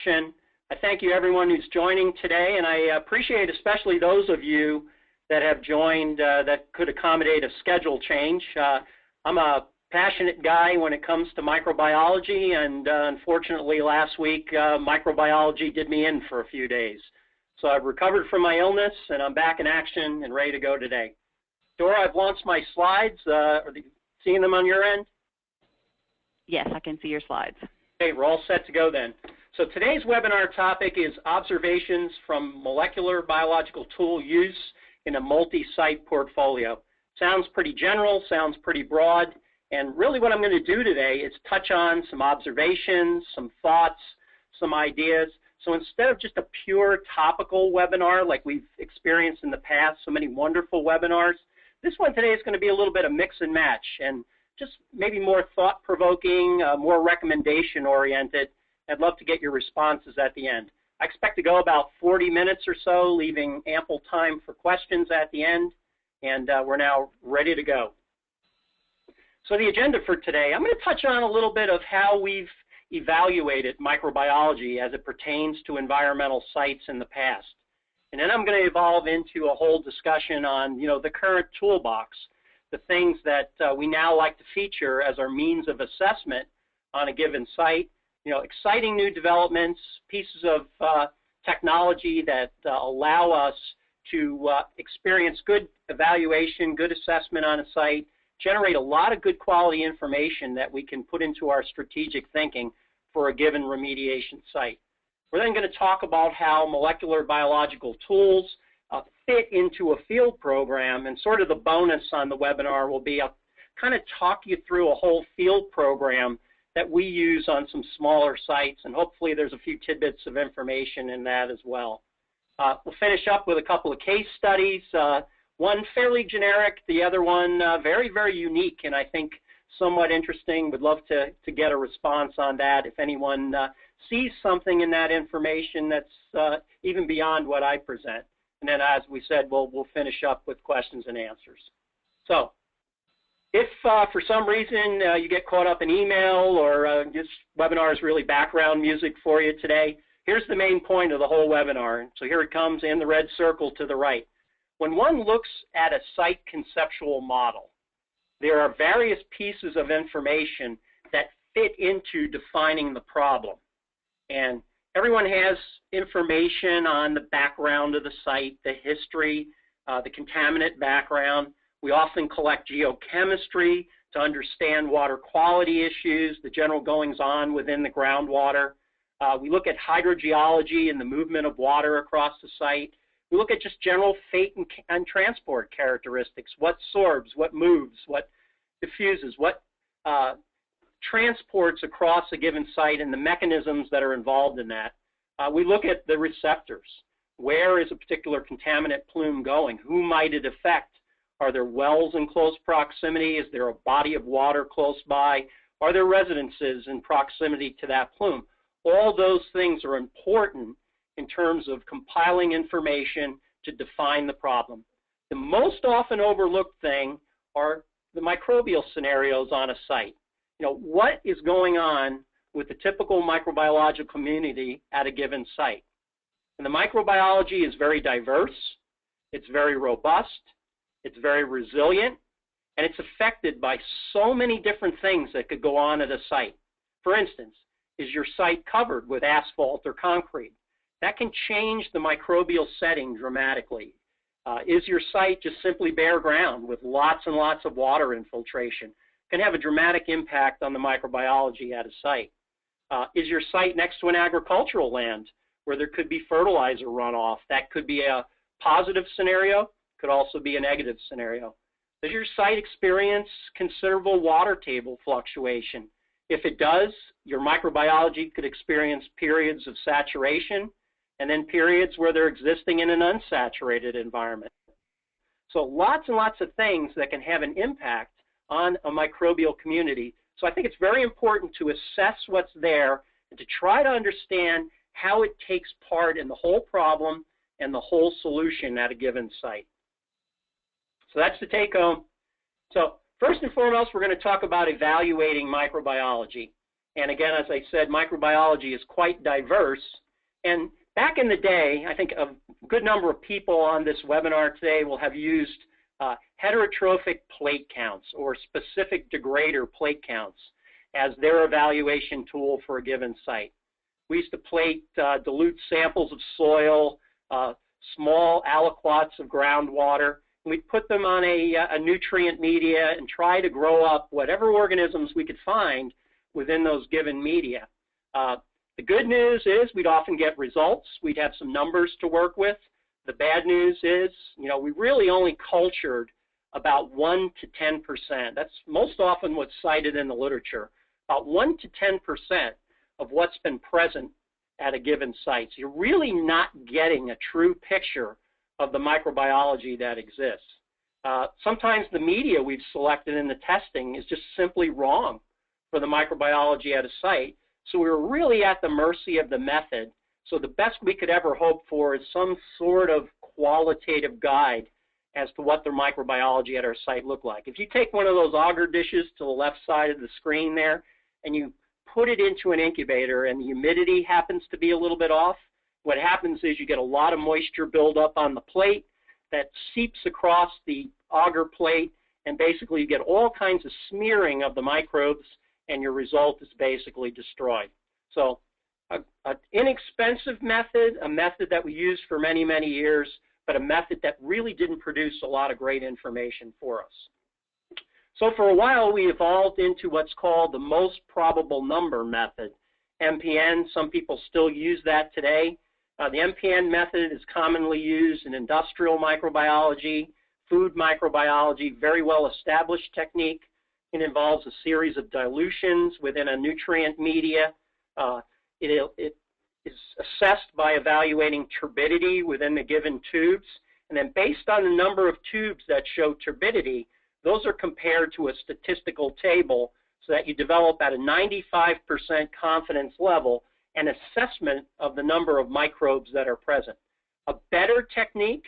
I thank you everyone who's joining today, and I appreciate especially those of you that have joined that could accommodate a schedule change. I'm a passionate guy when it comes to microbiology, and unfortunately last week microbiology did me in for a few days. So I've recovered from my illness and I'm back in action and ready to go today. Dora, I've launched my slides. Are you seeing them on your end? Yes, I can see your slides. Okay, we're all set to go then. So today's webinar topic is observations from molecular biological tool use in a multi-site portfolio. Sounds pretty general, sounds pretty broad, and really what I'm going to do today is touch on some observations, some thoughts, some ideas. So instead of just a pure topical webinar like we've experienced in the past, so many wonderful webinars, this one today is going to be a little bit of mix and match and just maybe more thought-provoking, more recommendation-oriented. I'd love to get your responses at the end. I expect to go about 40 minutes or so, leaving ample time for questions at the end, and we're now ready to go. So the agenda for today, I'm going to touch on a little bit of how we've evaluated microbiology as it pertains to environmental sites in the past. And then I'm going to evolve into a whole discussion on, the current toolbox, the things that we now like to feature as our means of assessment on a given site. Exciting new developments, pieces of technology that allow us to experience good evaluation, good assessment on a site, generate a lot of good quality information that we can put into our strategic thinking for a given remediation site. We're then going to talk about how molecular biological tools fit into a field program, and sort of the bonus on the webinar will be I'll kind of talk you through a whole field program that we use on some smaller sites, and hopefully there's a few tidbits of information in that as well. We'll finish up with a couple of case studies, one fairly generic, the other one very, very unique, and I think somewhat interesting. Would love to get a response on that if anyone sees something in that information that's even beyond what I present. And then, as we said, we'll finish up with questions and answers. So if for some reason you get caught up in email or this webinar is really background music for you today, here's the main point of the whole webinar. So here it comes in the red circle to the right. When one looks at a site conceptual model, there are various pieces of information that fit into defining the problem. And everyone has information on the background of the site, the history, the contaminant background. We often collect geochemistry to understand water quality issues, the general goings-on within the groundwater. We look at hydrogeology and the movement of water across the site. We look at just general fate and transport characteristics, what sorbs, what moves, what diffuses, what transports across a given site and the mechanisms that are involved in that. We look at the receptors. Where is a particular contaminant plume going? Who might it affect? Are there wells in close proximity? Is there a body of water close by? Are there residences in proximity to that plume? All those things are important in terms of compiling information to define the problem. The most often overlooked thing are the microbial scenarios on a site. What is going on with the typical microbiological community at a given site? And the microbiology is very diverse, it's very robust, it's very resilient, and it's affected by so many different things that could go on at a site. For instance, is your site covered with asphalt or concrete? That can change the microbial setting dramatically. Is your site just simply bare ground with lots and lots of water infiltration? Can have a dramatic impact on the microbiology at a site. Is your site next to an agricultural land where there could be fertilizer runoff? That could be a positive scenario, could also be a negative scenario. Does your site experience considerable water table fluctuation? If it does, your microbiology could experience periods of saturation and then periods where they're existing in an unsaturated environment. So lots and lots of things that can have an impact on a microbial community. So I think it's very important to assess what's there and to try to understand how it takes part in the whole problem and the whole solution at a given site. So that's the take home. So first and foremost, we're going to talk about evaluating microbiology. And again, as I said, microbiology is quite diverse. And back in the day, I think a good number of people on this webinar today will have used heterotrophic plate counts or specific degrader plate counts as their evaluation tool for a given site. We used to plate dilute samples of soil, small aliquots of groundwater. We'd put them on a nutrient media and try to grow up whatever organisms we could find within those given media. The good news is we'd often get results. We'd have some numbers to work with. The bad news is, we really only cultured about 1 to 10%. That's most often what's cited in the literature. About 1 to 10% of what's been present at a given site. So you're really not getting a true picture of the microbiology that exists. Sometimes the media we've selected in the testing is just simply wrong for the microbiology at a site. So we were really at the mercy of the method. So the best we could ever hope for is some sort of qualitative guide as to what the microbiology at our site looked like. If you take one of those agar dishes to the left side of the screen there and you put it into an incubator and the humidity happens to be a little bit off, what happens is you get a lot of moisture buildup on the plate that seeps across the agar plate, and basically you get all kinds of smearing of the microbes, and your result is basically destroyed. So an inexpensive method, a method that we used for many, many years, but a method that really didn't produce a lot of great information for us. So for a while, we evolved into what's called the most probable number method, MPN. Some people still use that today. The MPN method is commonly used in industrial microbiology, food microbiology, very well-established technique. It involves a series of dilutions within a nutrient media. It is assessed by evaluating turbidity within the given tubes. And then based on the number of tubes that show turbidity, those are compared to a statistical table so that you develop at a 95% confidence level an assessment of the number of microbes that are present. A better technique,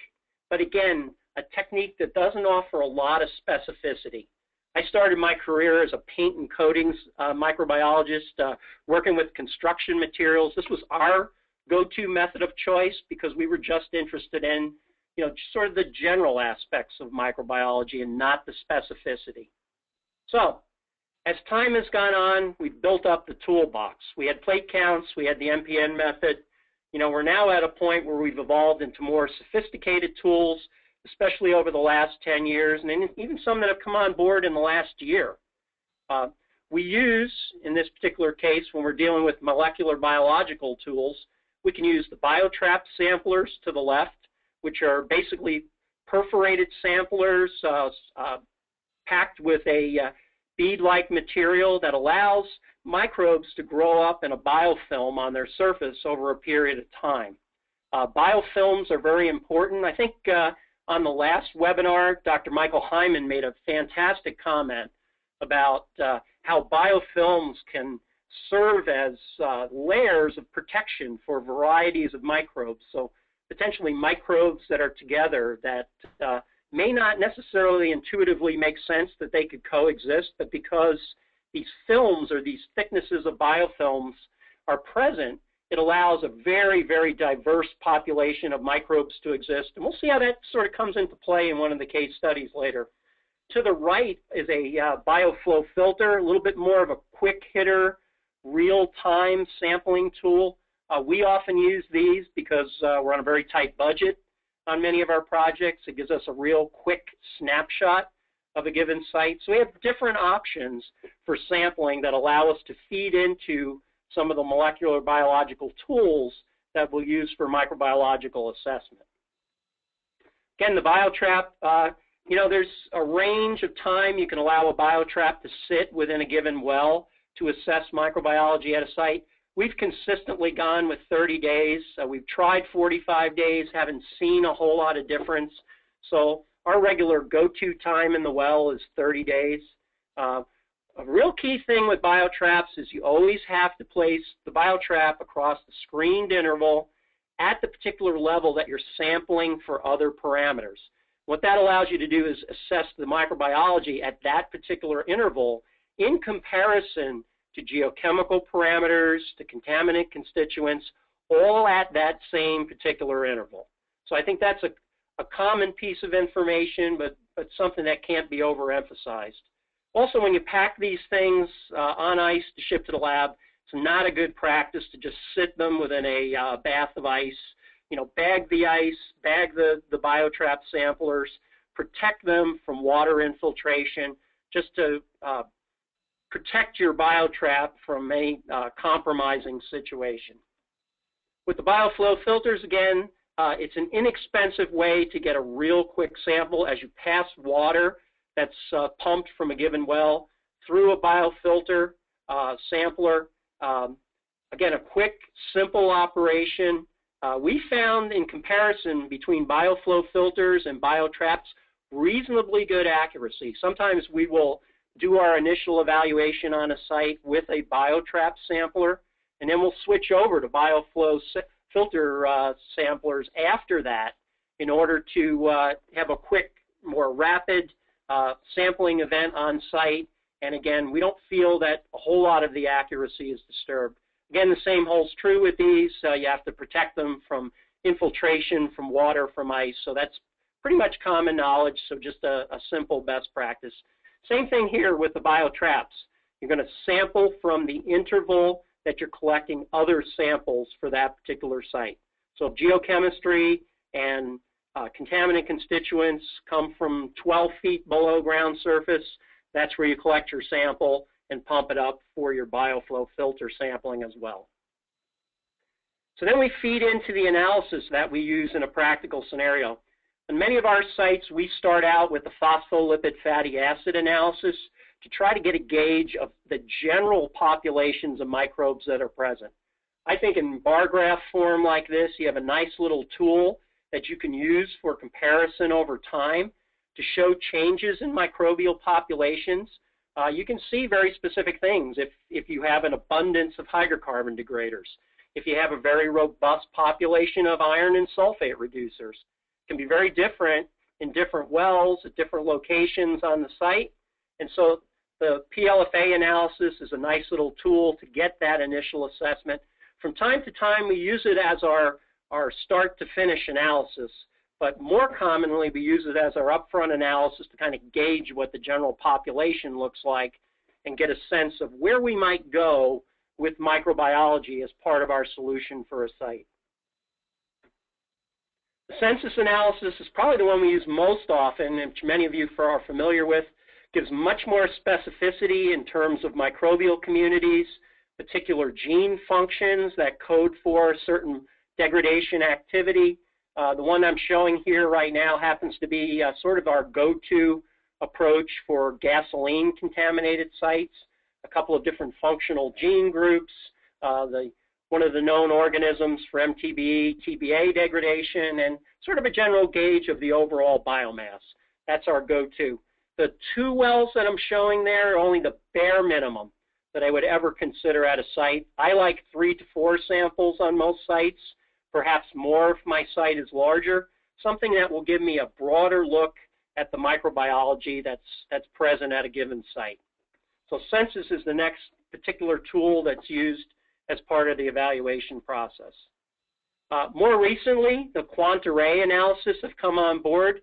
but again, a technique that doesn't offer a lot of specificity. I started my career as a paint and coatings microbiologist, working with construction materials. This was our go-to method of choice because we were just interested in, sort of the general aspects of microbiology and not the specificity. So, as time has gone on, we've built up the toolbox. We had plate counts, we had the MPN method. We're now at a point where we've evolved into more sophisticated tools, especially over the last 10 years, and even some that have come on board in the last year. We use, in this particular case, when we're dealing with molecular biological tools, we can use the BioTrap samplers to the left, which are basically perforated samplers packed with a bead-like material that allows microbes to grow up in a biofilm on their surface over a period of time. Biofilms are very important. I think on the last webinar, Dr. Michael Hyman made a fantastic comment about how biofilms can serve as layers of protection for varieties of microbes. So potentially microbes that are together that may not necessarily intuitively make sense that they could coexist, but because these films or these thicknesses of biofilms are present, it allows a very, very diverse population of microbes to exist. And we'll see how that sort of comes into play in one of the case studies later. To the right is a bioflow filter, a little bit more of a quick hitter, real-time sampling tool. We often use these because we're on a very tight budget on many of our projects. It gives us a real quick snapshot of a given site. So we have different options for sampling that allow us to feed into some of the molecular biological tools that we'll use for microbiological assessment. Again, the BioTrap, there's a range of time you can allow a BioTrap to sit within a given well to assess microbiology at a site. We've consistently gone with 30 days. We've tried 45 days, haven't seen a whole lot of difference. So our regular go-to time in the well is 30 days. A real key thing with BioTraps is you always have to place the BioTrap across the screened interval at the particular level that you're sampling for other parameters. What that allows you to do is assess the microbiology at that particular interval in comparison to geochemical parameters, to contaminant constituents, all at that same particular interval. So I think that's a common piece of information, but something that can't be overemphasized. Also, when you pack these things on ice to ship to the lab, it's not a good practice to just sit them within a bath of ice. You know, bag the ice, bag the biotrap samplers, protect them from water infiltration, just to protect your biotrap from any compromising situation. With the bioflow filters, again, it's an inexpensive way to get a real quick sample as you pass water that's pumped from a given well through a biofilter sampler. Again, a quick, simple operation. We found in comparison between bioflow filters and biotraps reasonably good accuracy. Sometimes we will do our initial evaluation on a site with a biotrap sampler, and then we'll switch over to bioflow filter samplers after that in order to have a quick, more rapid sampling event on site. And again, we don't feel that a whole lot of the accuracy is disturbed. Again, the same holds true with these. You have to protect them from infiltration from water, from ice. So that's pretty much common knowledge, so just a simple best practice. Same thing here with the biotraps. You're going to sample from the interval that you're collecting other samples for that particular site. So if geochemistry and contaminant constituents come from 12 feet below ground surface, that's where you collect your sample and pump it up for your bioflow filter sampling as well. So then we feed into the analysis that we use in a practical scenario. On many of our sites, we start out with the phospholipid fatty acid analysis to try to get a gauge of the general populations of microbes that are present. I think in bar graph form like this, you have a nice little tool that you can use for comparison over time to show changes in microbial populations. You can see very specific things if you have an abundance of hydrocarbon degraders, if you have a very robust population of iron and sulfate reducers. It can be very different in different wells at different locations on the site. And so the PLFA analysis is a nice little tool to get that initial assessment. From time to time, we use it as our start to finish analysis, but more commonly we use it as our upfront analysis to kind of gauge what the general population looks like and get a sense of where we might go with microbiology as part of our solution for a site. The census analysis is probably the one we use most often, and which many of you are familiar with. Gives much more specificity in terms of microbial communities, particular gene functions that code for certain degradation activity. The one I'm showing here right now happens to be sort of our go-to approach for gasoline contaminated sites. A couple of different functional gene groups, one of the known organisms for MTBE, TBA degradation, and sort of a general gauge of the overall biomass. That's our go-to. The two wells that I'm showing there are only the bare minimum that I would ever consider at a site. I like 3 to 4 samples on most sites, perhaps more if my site is larger, something that will give me a broader look at the microbiology that's present at a given site. So census is the next particular tool that's used as part of the evaluation process. More recently, the quant-array analysis have come on board.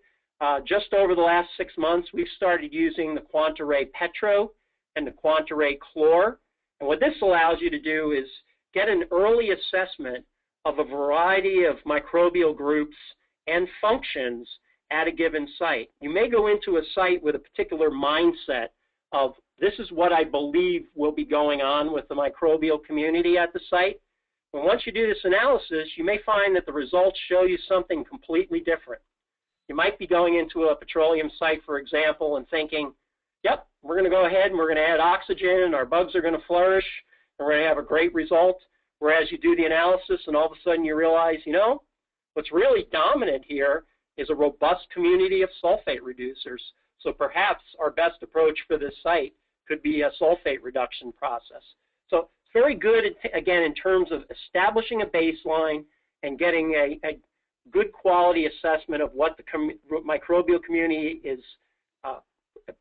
Just over the last 6 months, we've started using the quant-array petro and the quant-array chlor. And what this allows you to do is get an early assessment of a variety of microbial groups and functions at a given site. You may go into a site with a particular mindset of this is what I believe will be going on with the microbial community at the site. And once you do this analysis, you may find that the results show you something completely different. You might be going into a petroleum site, for example, and thinking, yep, we're going to go ahead and we're going to add oxygen and our bugs are going to flourish and we're going to have a great result. Whereas you do the analysis and all of a sudden you realize, you know, what's really dominant here is a robust community of sulfate reducers. So perhaps our best approach for this site could be a sulfate reduction process. So it's very good, again, in terms of establishing a baseline and getting a good quality assessment of what the microbial community is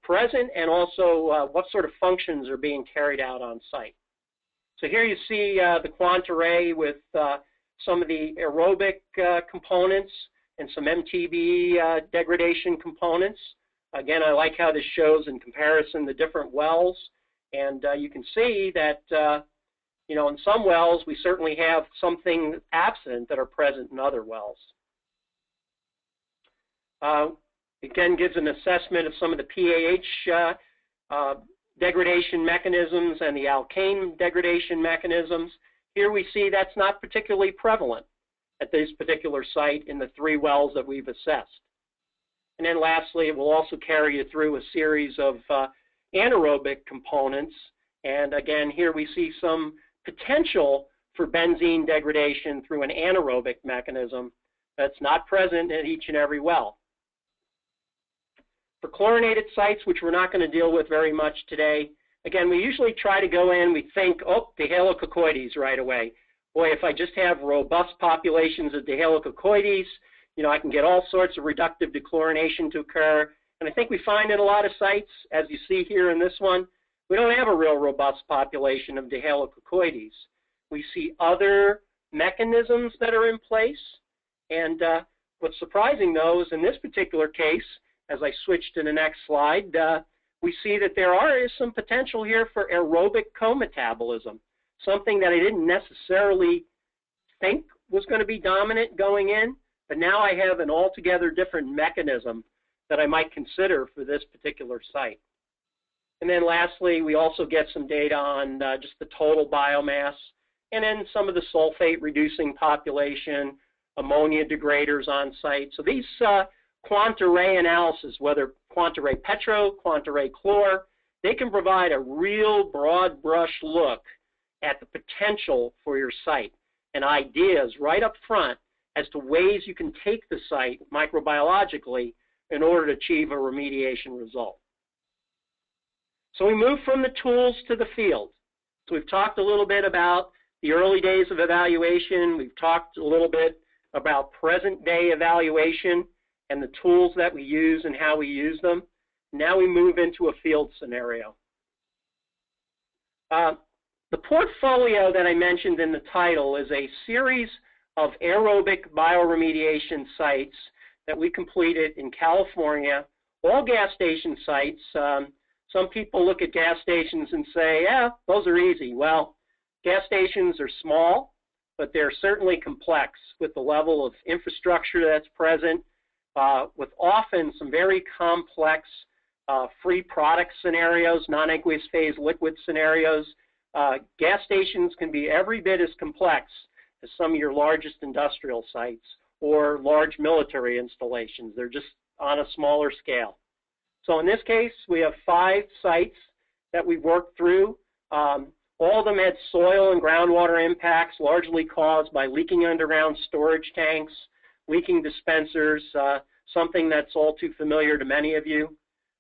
present and also what sort of functions are being carried out on site. So here you see the quant array with some of the aerobic components and some MTB degradation components. Again, I like how this shows in comparison the different wells. And you can see that, you know, in some wells, we certainly have some things absent that are present in other wells. Again, gives an assessment of some of the PAH degradation mechanisms and the alkane degradation mechanisms. Here we see that's not particularly prevalent at this particular site in the 3 wells that we've assessed. And then lastly, it will also carry you through a series of anaerobic components. And again, here we see some potential for benzene degradation through an anaerobic mechanism that's not present at each and every well. For chlorinated sites, which we're not going to deal with very much today, again, we usually try to go in, we think, oh, Dihalococoides right away. Boy, if I just have robust populations of Dihalococoides, you know, I can get all sorts of reductive dechlorination to occur. And I think we find in a lot of sites, as you see here in this one, we don't have a real robust population of Dihalococoides. We see other mechanisms that are in place. And what's surprising, though, is in this particular case, as I switch to the next slide, we see that there is some potential here for aerobic co-metabolism, something that I didn't necessarily think was going to be dominant going in, but now I have an altogether different mechanism that I might consider for this particular site. And then lastly, we also get some data on just the total biomass, and then some of the sulfate reducing population, ammonia degraders on site. So these quant array analysis, whether quant array petro, quant array chlor, they can provide a real broad brush look at the potential for your site and ideas right up front as to ways you can take the site microbiologically in order to achieve a remediation result. So we move from the tools to the field. So we've talked a little bit about the early days of evaluation. We've talked a little bit about present day evaluation and the tools that we use and how we use them. Now we move into a field scenario. The portfolio that I mentioned in the title is a series of aerobic bioremediation sites that we completed in California, all gas station sites. Some people look at gas stations and say, yeah, those are easy. Well, gas stations are small, but they're certainly complex with the level of infrastructure that's present, with often some very complex free product scenarios, non-aqueous phase liquid scenarios. Gas stations can be every bit as complex as some of your largest industrial sites or large military installations. They're just on a smaller scale. So in this case, we have 5 sites that we've worked through. All of them had soil and groundwater impacts, largely caused by leaking underground storage tanks, leaking dispensers, something that's all too familiar to many of you.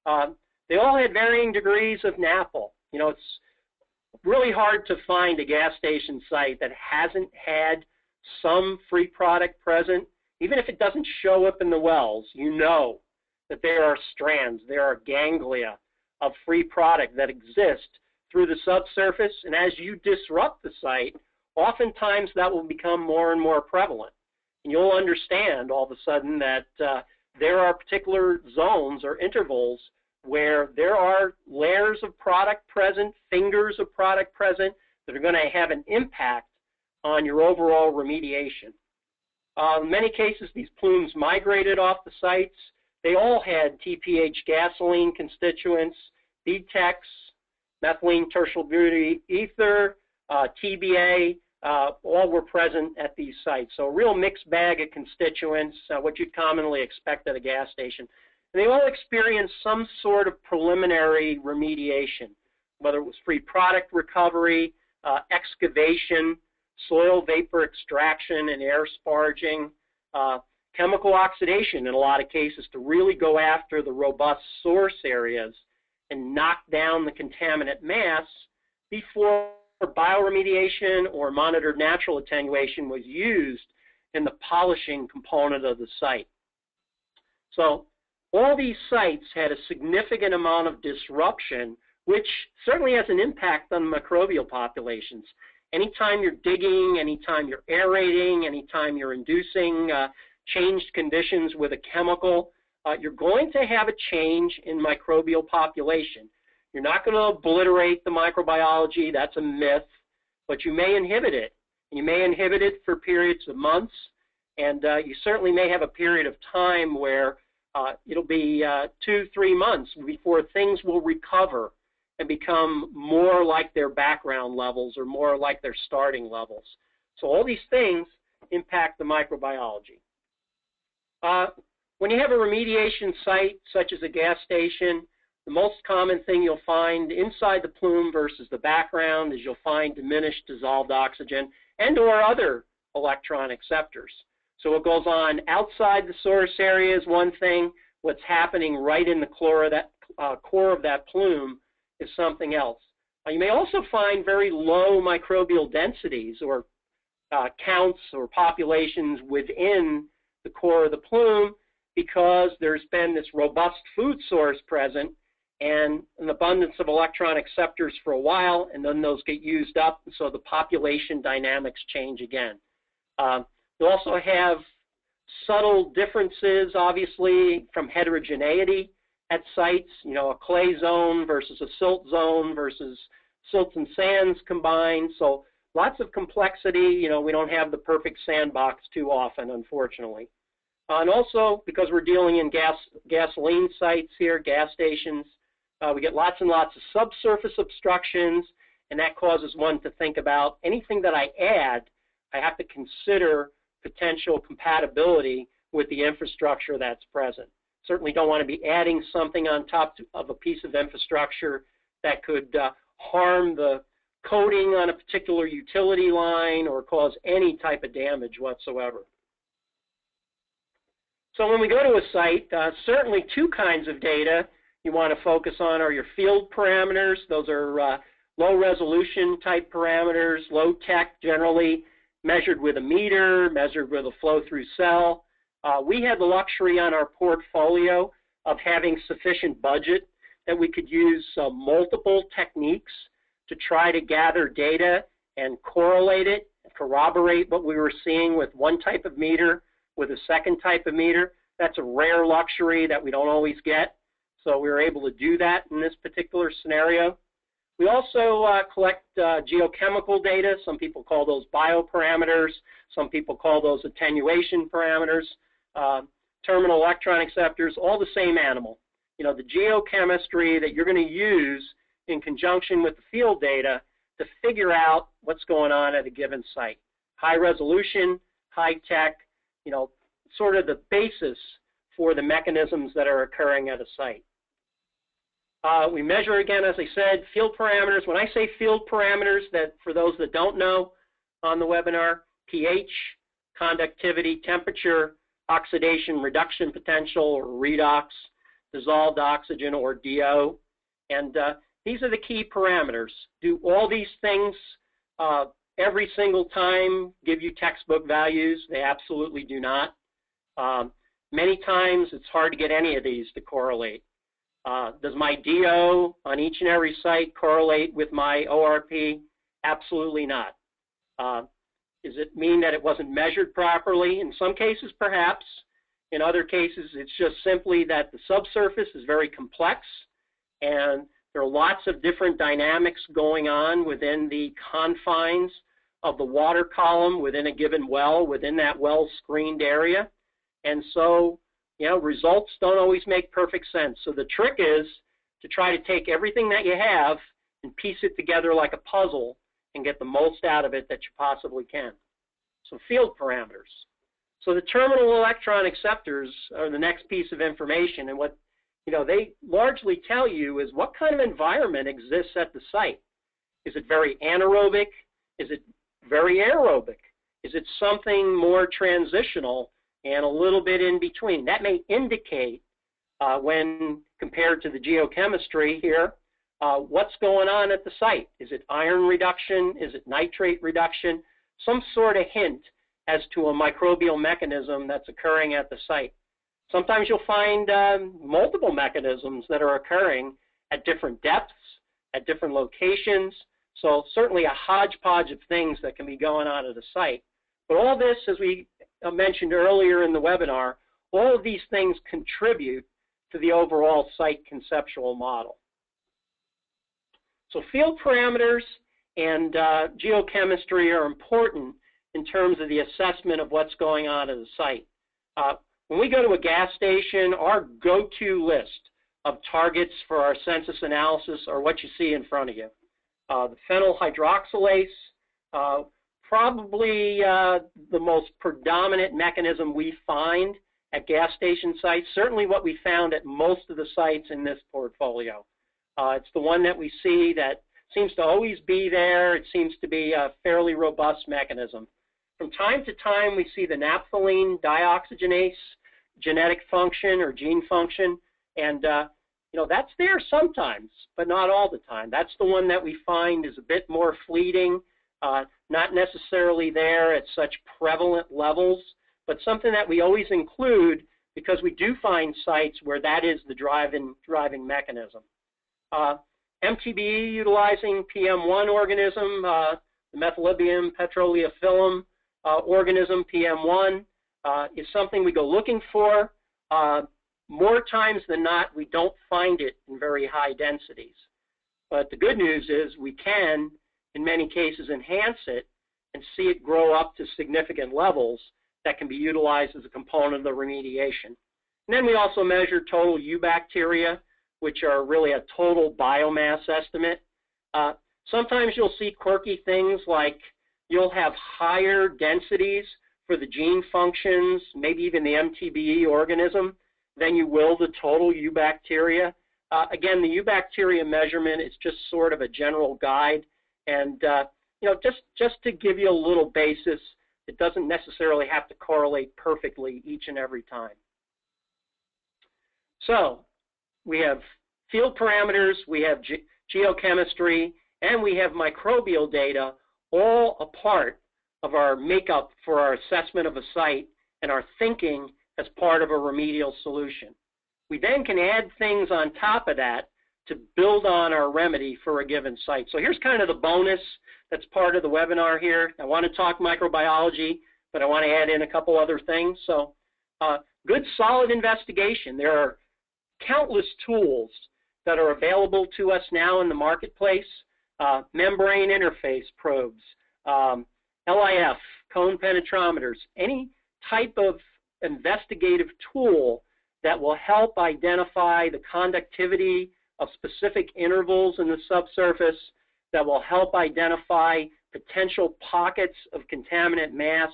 They all had varying degrees of NAPL. You know, it's really hard to find a gas station site that hasn't had some free product present. Even if it doesn't show up in the wells, you know that there are strands, there are ganglia of free product that exist through the subsurface, and as you disrupt the site, oftentimes that will become more and more prevalent. And you'll understand all of a sudden that there are particular zones or intervals where there are layers of product present, fingers of product present, that are going to have an impact on your overall remediation. In many cases, these plumes migrated off the sites. They all had TPH gasoline constituents, BTEX, methylene tertiary butyl ether, TBA, all were present at these sites. So a real mixed bag of constituents, what you'd commonly expect at a gas station. And they all experienced some sort of preliminary remediation, whether it was free product recovery, excavation, soil vapor extraction and air sparging, chemical oxidation in a lot of cases to really go after the robust source areas and knock down the contaminant mass before bioremediation or monitored natural attenuation was used in the polishing component of the site. So all these sites had a significant amount of disruption, which certainly has an impact on microbial populations. Anytime you're digging, anytime you're aerating, anytime you're inducing changed conditions with a chemical, you're going to have a change in microbial population. You're not going to obliterate the microbiology, that's a myth, but you may inhibit it. You may inhibit it for periods of months, and you certainly may have a period of time where it'll be 2-3 months before things will recover and become more like their background levels or more like their starting levels. So all these things impact the microbiology. When you have a remediation site, such as a gas station, the most common thing you'll find inside the plume versus the background is you'll find diminished dissolved oxygen and or other electron acceptors. So what goes on outside the source area is one thing. What's happening right in the core of that plume is something else. You may also find very low microbial densities or counts or populations within the core of the plume because there's been this robust food source present and an abundance of electron acceptors for a while, and then those get used up, and so the population dynamics change again. You also have subtle differences, obviously, from heterogeneity at sites, you know, a clay zone versus a silt zone versus silts and sands combined. So lots of complexity. You know, we don't have the perfect sandbox too often, unfortunately. And also, because we're dealing in gasoline sites here, gas stations, we get lots and lots of subsurface obstructions, and that causes one to think about anything that I add, I have to consider potential compatibility with the infrastructure that's present. Certainly don't want to be adding something on top of a piece of infrastructure that could harm the coating on a particular utility line or cause any type of damage whatsoever. So when we go to a site, certainly two kinds of data you want to focus on are your field parameters. Those are low resolution type parameters, low tech, generally measured with a meter, measured with a flow-through cell. We had the luxury on our portfolio of having sufficient budget that we could use multiple techniques to try to gather data and correlate it, corroborate what we were seeing with one type of meter with a second type of meter. That's a rare luxury that we don't always get, so we were able to do that in this particular scenario. We also collect geochemical data. Some people call those bioparameters. Some people call those attenuation parameters. Terminal electron acceptors, all the same animal. You know, the geochemistry that you're going to use in conjunction with the field data to figure out what's going on at a given site. High resolution, high tech, you know, sort of the basis for the mechanisms that are occurring at a site. We measure, again, as I said, field parameters. When I say field parameters, that for those that don't know on the webinar, pH, conductivity, temperature, oxidation reduction potential, or redox, dissolved oxygen, or DO. And these are the key parameters. Do all these things every single time give you textbook values? They absolutely do not. Many times it's hard to get any of these to correlate. Does my DO on each and every site correlate with my ORP? Absolutely not. Does it mean that it wasn't measured properly? In some cases, perhaps. In other cases, it's just simply that the subsurface is very complex and there are lots of different dynamics going on within the confines of the water column within a given well, within that well screened area. And so, you know, results don't always make perfect sense. So the trick is to try to take everything that you have and piece it together like a puzzle and get the most out of it that you possibly can. So field parameters. So the terminal electron acceptors are the next piece of information, and what they largely tell you is what kind of environment exists at the site. Is it very anaerobic? Is it very aerobic? Is it something more transitional and a little bit in between? That may indicate, when compared to the geochemistry here, what's going on at the site. Is it iron reduction? Is it nitrate reduction? Some sort of hint as to a microbial mechanism that's occurring at the site. Sometimes you'll find multiple mechanisms that are occurring at different depths, at different locations. So certainly a hodgepodge of things that can be going on at a site. But all this, as we mentioned earlier in the webinar, all of these things contribute to the overall site conceptual model. So field parameters and geochemistry are important in terms of the assessment of what's going on at a site. When we go to a gas station, our go-to list of targets for our census analysis are what you see in front of you. The phenyl hydroxylase, probably the most predominant mechanism we find at gas station sites, certainly what we found at most of the sites in this portfolio. It's the one that we see that seems to always be there. It seems to be a fairly robust mechanism. From time to time, we see the naphthalene dioxygenase genetic function or gene function, and that's there sometimes, but not all the time. That's the one that we find is a bit more fleeting, not necessarily there at such prevalent levels, but something that we always include because we do find sites where that is the driving mechanism. MTBE utilizing PM1 organism, the Methylibium petroleophyllum organism, PM1, is something we go looking for. More times than not, we don't find it in very high densities. But the good news is we can, in many cases, enhance it and see it grow up to significant levels that can be utilized as a component of the remediation. And then we also measure total eubacteria, which are really a total biomass estimate. Sometimes you'll see quirky things like you'll have higher densities for the gene functions, maybe even the MTBE organism, than you will the total eubacteria. Again, the eubacteria measurement is just sort of a general guide, and just to give you a little basis, it doesn't necessarily have to correlate perfectly each and every time. So we have field parameters, we have geochemistry, and we have microbial data, all a part of our makeup for our assessment of a site and our thinking as part of a remedial solution. We then can add things on top of that to build on our remedy for a given site. So here's kind of the bonus that's part of the webinar here. I want to talk microbiology, but I want to add in a couple other things. So good, solid investigation. There are countless tools that are available to us now in the marketplace. Membrane interface probes, LIF, cone penetrometers, any type of investigative tool that will help identify the conductivity of specific intervals in the subsurface, that will help identify potential pockets of contaminant mass,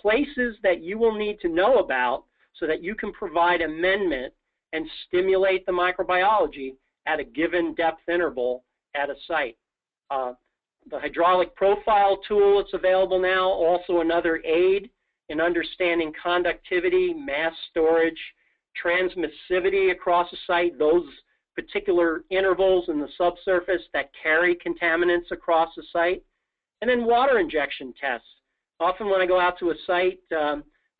places that you will need to know about so that you can provide amendment and stimulate the microbiology at a given depth interval at a site. The hydraulic profile tool that's available now, also another aid in understanding conductivity, mass storage, transmissivity across a site, those particular intervals in the subsurface that carry contaminants across the site, and then water injection tests. Often when I go out to a site,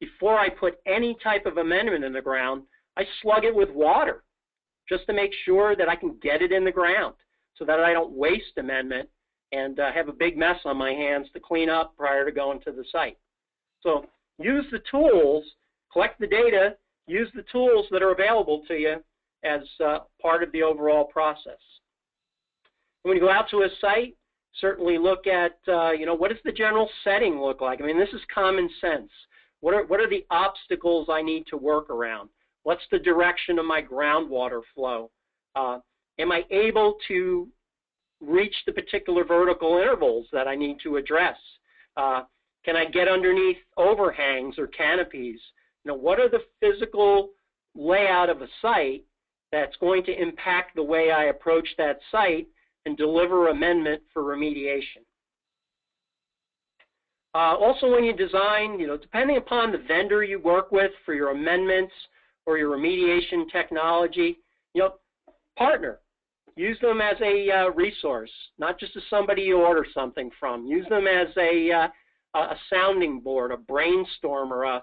before I put any type of amendment in the ground, I slug it with water just to make sure that I can get it in the ground so that I don't waste amendment and have a big mess on my hands to clean up prior to going to the site. So use the tools, collect the data, use the tools that are available to you as part of the overall process. When you go out to a site, certainly look at, what does the general setting look like? I mean, this is common sense. What are the obstacles I need to work around? What's the direction of my groundwater flow? Am I able to reach the particular vertical intervals that I need to address? Can I get underneath overhangs or canopies? What are the physical layout of a site that's going to impact the way I approach that site and deliver amendment for remediation? Also, when you design, depending upon the vendor you work with for your amendments or your remediation technology, partner. Use them as a resource, not just as somebody you order something from. Use them as a sounding board, a brainstorm, or a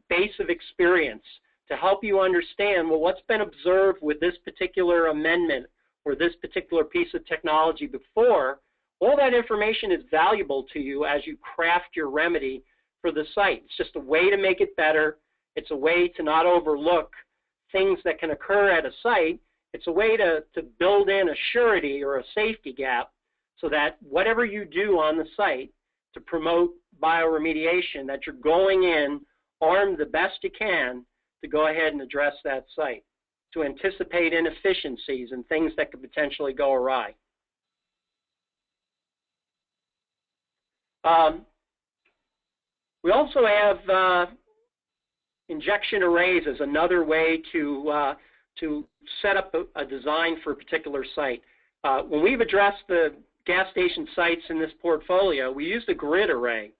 base of experience to help you understand, well, what's been observed with this particular amendment or this particular piece of technology before. All that information is valuable to you as you craft your remedy for the site. It's just a way to make it better. It's a way to not overlook things that can occur at a site. It's a way to build in a surety or a safety gap so that whatever you do on the site to promote bioremediation, that you're going in armed the best you can to go ahead and address that site, to anticipate inefficiencies and things that could potentially go awry. We also have injection arrays as another way to set up a design for a particular site. When we've addressed the gas station sites in this portfolio, we used a grid array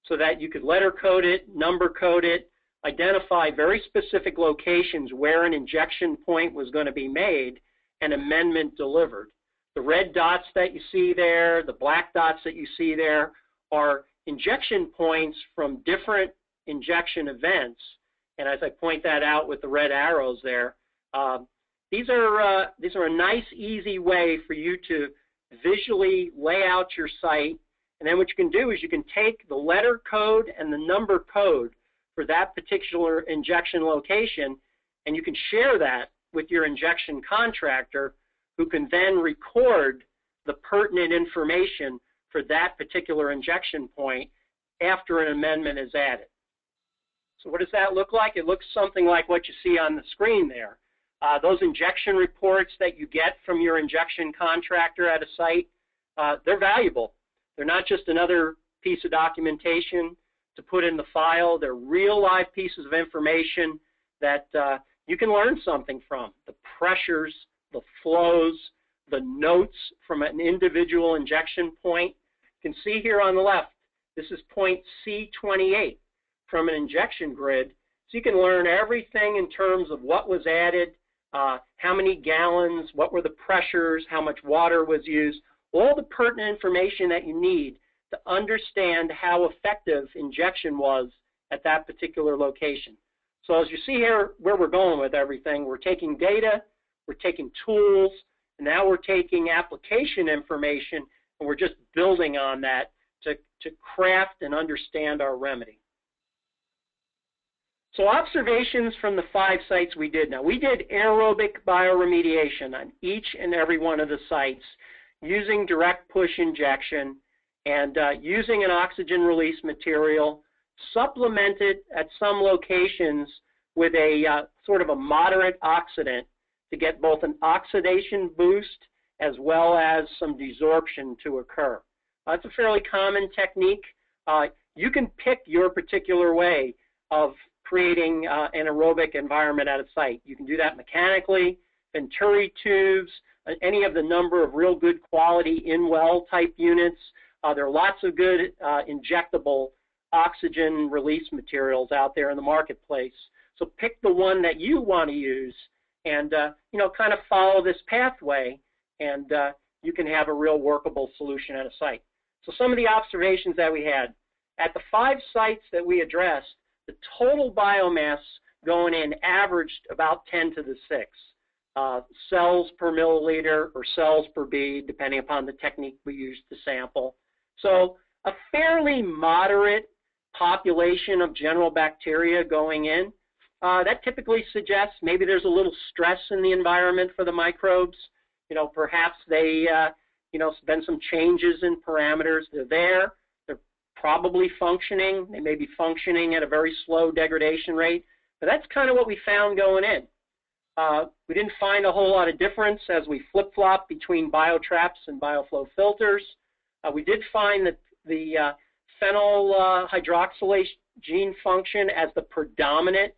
so that you could letter code it, number code it, identify very specific locations where an injection point was going to be made and amendment delivered. The red dots that you see there, the black dots that you see there are injection points from different injection events. And as I point that out with the red arrows there, these are a nice, easy way for you to visually lay out your site. And then what you can do is you can take the letter code and the number code for that particular injection location, and you can share that with your injection contractor, who can then record the pertinent information for that particular injection point after an amendment is added. So what does that look like? It looks something like what you see on the screen there. Those injection reports that you get from your injection contractor at a site, they're valuable. They're not just another piece of documentation to put in the file. They're real live pieces of information that you can learn something from. The pressures, the flows, the notes from an individual injection point. You can see here on the left, this is point C28 from an injection grid. So you can learn everything in terms of what was added, how many gallons, what were the pressures, how much water was used, all the pertinent information that you need to understand how effective injection was at that particular location. So as you see here where we're going with everything, we're taking data, we're taking tools, and now we're taking application information, and we're just building on that to craft and understand our remedy. So observations from the 5 sites we did. Now, we did aerobic bioremediation on each and every one of the sites using direct push injection and using an oxygen release material, supplemented at some locations with a sort of a moderate oxidant to get both an oxidation boost as well as some desorption to occur. It's a fairly common technique. You can pick your particular way of creating an aerobic environment at a site. You can do that mechanically, Venturi tubes, any of the number of real good quality in-well type units. There are lots of good injectable oxygen release materials out there in the marketplace. So pick the one that you want to use and kind of follow this pathway, and you can have a real workable solution at a site. So some of the observations that we had. At the 5 sites that we addressed, the total biomass going in averaged about 10 to the 6 cells per milliliter or cells per bead, depending upon the technique we used to sample. So a fairly moderate population of general bacteria going in. That typically suggests maybe there's a little stress in the environment for the microbes. Perhaps they, been some changes in parameters. They're there. They're probably functioning. They may be functioning at a very slow degradation rate. But that's kind of what we found going in. We didn't find a whole lot of difference as we flip-flop between biotraps and bioflow filters. We did find that the phenyl hydroxylase gene function as the predominant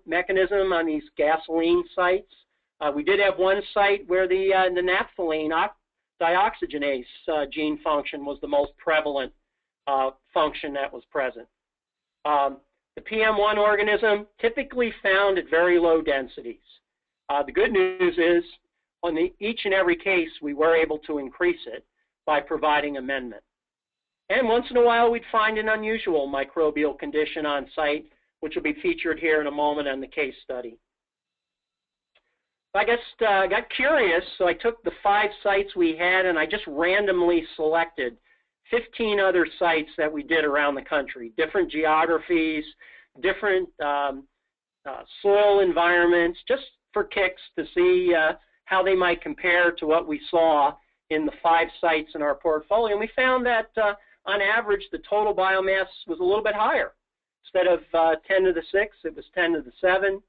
mechanism on these gasoline sites. We did have one site where the naphthalene dioxygenase gene function was the most prevalent function that was present. The PM1 organism typically found at very low densities. The good news is on each and every case we were able to increase it by providing amendment. And once in a while we'd find an unusual microbial condition on site which will be featured here in a moment on the case study. I got curious, so I took the 5 sites we had and I just randomly selected 15 other sites that we did around the country, different geographies, different soil environments, just for kicks to see how they might compare to what we saw in the 5 sites in our portfolio. And we found that on average, the total biomass was a little bit higher. Instead of 10 to the 6, it was 10 to the 7.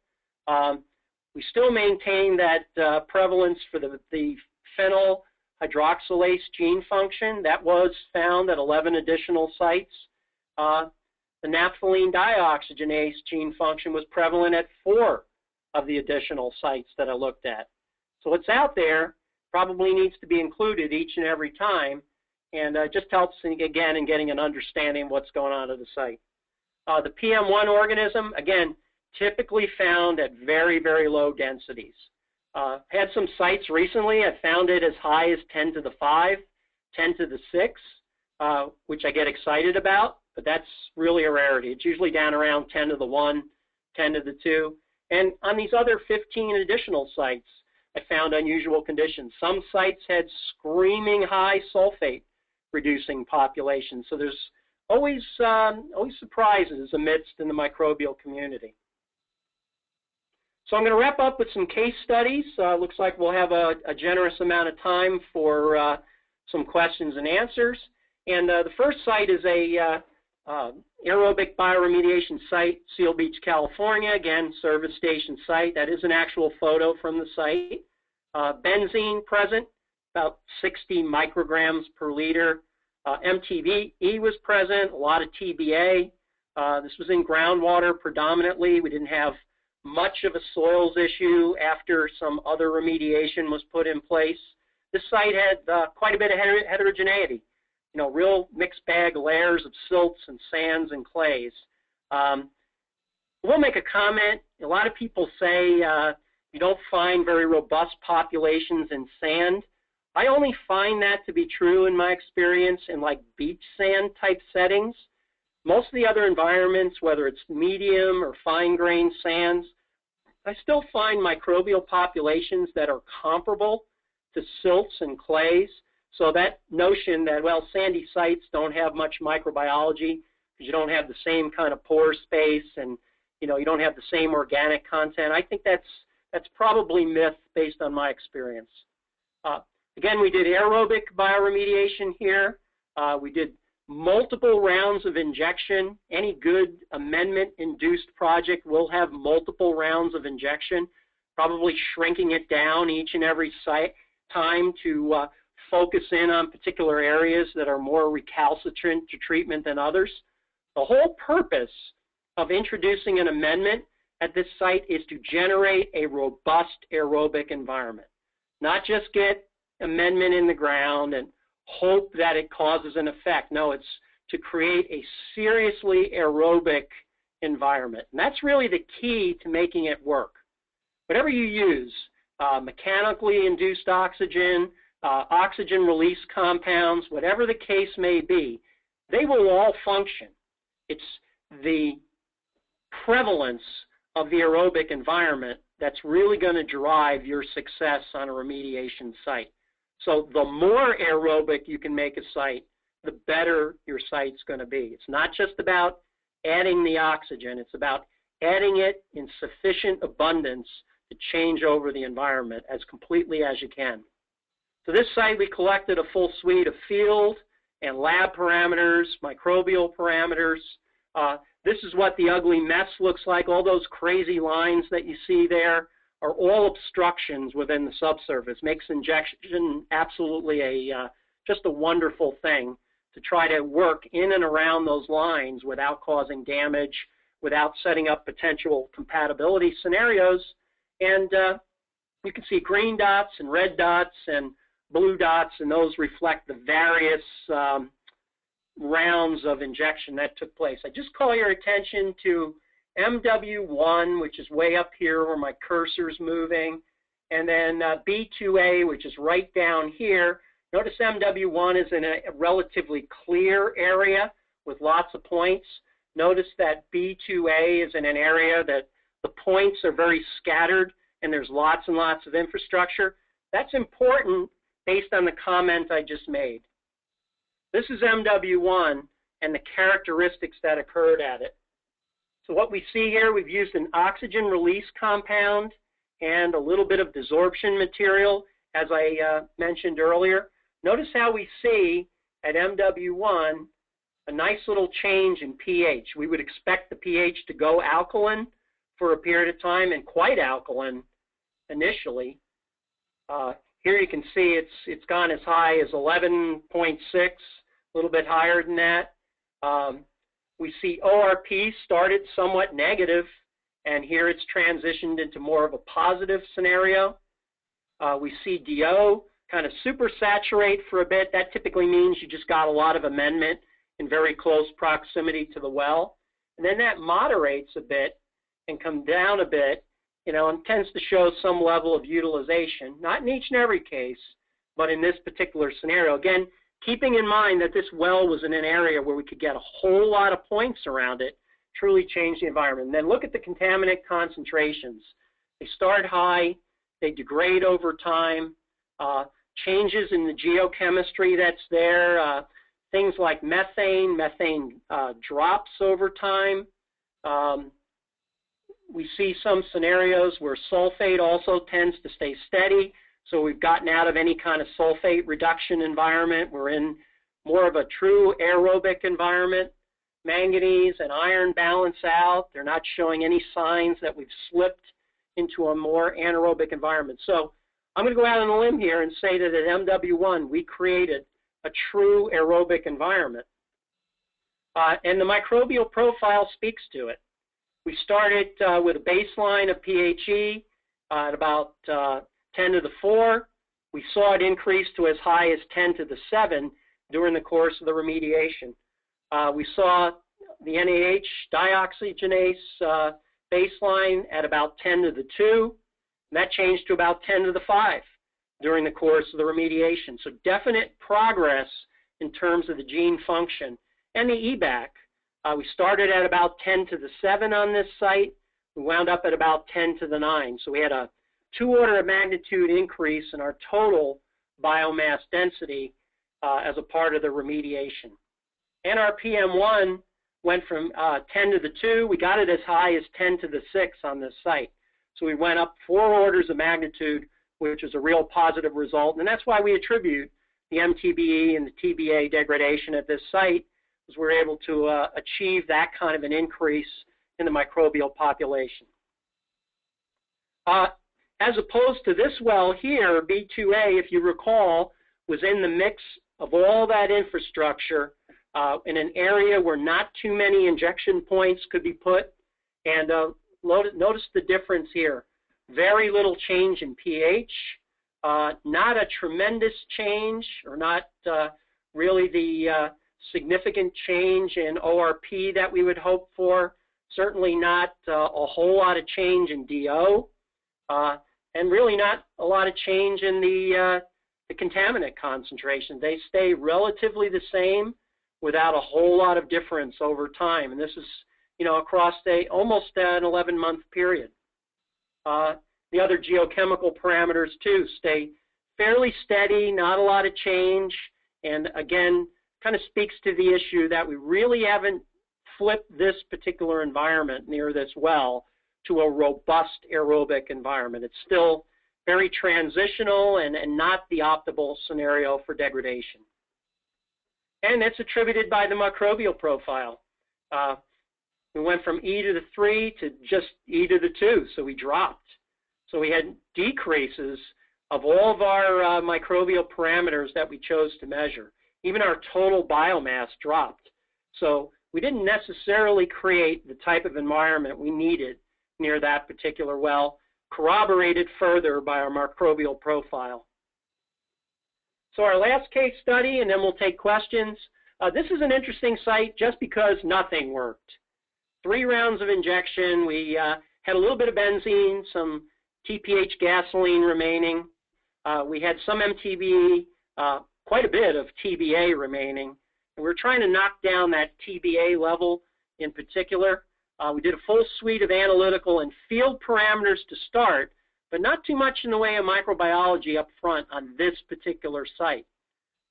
We still maintain that prevalence for the phenyl hydroxylase gene function. That was found at 11 additional sites. The naphthalene dioxygenase gene function was prevalent at 4 of the additional sites that I looked at. So it's out there, probably needs to be included each and every time, and just helps, again, in getting an understanding of what's going on at the site. The PM1 organism, again, typically found at very, very low densities. Had some sites recently, I found it as high as 10 to the 5, 10 to the 6, which I get excited about, but that's really a rarity. It's usually down around 10 to the 1, 10 to the 2. And on these other 15 additional sites, I found unusual conditions. Some sites had screaming high sulfate reducing populations, so there's always surprises amidst in the microbial community. So I'm going to wrap up with some case studies. Looks like we'll have a generous amount of time for some questions and answers. And the first site is a aerobic bioremediation site, Seal Beach, California. Again, service station site. That is an actual photo from the site. Benzene present, about 60 micrograms per liter. MTBE was present, a lot of TBA. This was in groundwater predominantly. We didn't have much of a soils issue after some other remediation was put in place. This site had quite a bit of heterogeneity, you know, real mixed bag layers of silts and sands and clays. We'll make a comment. A lot of people say you don't find very robust populations in sand. I only find that to be true in my experience in like beach sand type settings. Most of the other environments, whether it's medium or fine-grained sands, I still find microbial populations that are comparable to silts and clays. So that notion that, well, sandy sites don't have much microbiology because you don't have the same kind of pore space and, you know, you don't have the same organic content, I think that's probably myth based on my experience. Again, we did aerobic bioremediation here. We did multiple rounds of injection. Any good amendment-induced project will have multiple rounds of injection, probably shrinking it down each and every time to focus in on particular areas that are more recalcitrant to treatment than others. The whole purpose of introducing an amendment at this site is to generate a robust aerobic environment, not just get amendment in the ground and hope that it causes an effect. No, it's to create a seriously aerobic environment. And that's really the key to making it work. Whatever you use, mechanically induced oxygen, oxygen release compounds, whatever the case may be, they will all function. It's the prevalence of the aerobic environment that's really going to drive your success on a remediation site. So the more aerobic you can make a site, the better your site's going to be. It's not just about adding the oxygen. It's about adding it in sufficient abundance to change over the environment as completely as you can. So this site, we collected a full suite of field and lab parameters, microbial parameters. This is what the ugly mess looks like. All those crazy lines that you see there are all obstructions within the subsurface. Makes injection absolutely just a wonderful thing to try to work in and around those lines without causing damage, without setting up potential compatibility scenarios. And you can see green dots and red dots and blue dots, and those reflect the various rounds of injection that took place. I just call your attention to MW1, which is way up here where my cursor's moving, and then B2A, which is right down here. Notice MW1 is in a relatively clear area with lots of points. Notice that B2A is in an area that the points are very scattered and there's lots and lots of infrastructure. That's important based on the comment I just made. This is MW1 and the characteristics that occurred at it. So what we see here, we've used an oxygen release compound and a little bit of desorption material, as I mentioned earlier. Notice how we see at MW1 a nice little change in pH. We would expect the pH to go alkaline for a period of time and quite alkaline initially. Here you can see it's gone as high as 11.6, a little bit higher than that. We see ORP started somewhat negative, and here it's transitioned into more of a positive scenario. We see DO kind of supersaturate for a bit. That typically means you just got a lot of amendment in very close proximity to the well. And then that moderates a bit and comes down a bit, and tends to show some level of utilization. Not in each and every case, but in this particular scenario. Again, keeping in mind that this well was in an area where we could get a whole lot of points around it, truly change the environment. And then look at the contaminant concentrations. They start high, they degrade over time, changes in the geochemistry that's there, things like methane drops over time. We see some scenarios where sulfate also tends to stay steady. So we've gotten out of any kind of sulfate reduction environment. We're in more of a true aerobic environment. Manganese and iron balance out. They're not showing any signs that we've slipped into a more anaerobic environment. So I'm going to go out on a limb here and say that at MW1 we created a true aerobic environment. And the microbial profile speaks to it. We started with a baseline of PHE at about 10 to the 4. We saw it increase to as high as 10 to the 7 during the course of the remediation. We saw the NaH dioxygenase baseline at about 10 to the 2, and that changed to about 10 to the 5 during the course of the remediation. So definite progress in terms of the gene function. And the EBAC, we started at about 10 to the 7 on this site. We wound up at about 10 to the 9. So we had a 2 order of magnitude increase in our total biomass density as a part of the remediation. And our PM1 went from 10 to the 2. We got it as high as 10 to the 6 on this site. So we went up 4 orders of magnitude, which is a real positive result. And that's why we attribute the MTBE and the TBA degradation at this site, because we're able to achieve that kind of an increase in the microbial population. As opposed to this well here, B2A, if you recall, was in the mix of all that infrastructure in an area where not too many injection points could be put. And notice the difference here. Very little change in pH, not a tremendous change, or not really the significant change in ORP that we would hope for. Certainly not a whole lot of change in DO, and really not a lot of change in the contaminant concentration. They stay relatively the same without a whole lot of difference over time. And this is, across almost an 11-month period. The other geochemical parameters, too, stay fairly steady, not a lot of change, and again, kind of speaks to the issue that we really haven't flipped this particular environment near this well to a robust aerobic environment. It's still very transitional and not the optimal scenario for degradation. And it's attributed by the microbial profile. We went from E to the 3 to just E to the 2, so we dropped. So we had decreases of all of our microbial parameters that we chose to measure. Even our total biomass dropped. So we didn't necessarily create the type of environment we needed near that particular well, corroborated further by our microbial profile. So our last case study, and then we'll take questions. This is an interesting site just because nothing worked. 3 rounds of injection. We had a little bit of benzene, some TPH gasoline remaining. We had some MTBE, quite a bit of TBA remaining. And we're trying to knock down that TBA level in particular. We did a full suite of analytical and field parameters to start, but not too much in the way of microbiology up front on this particular site.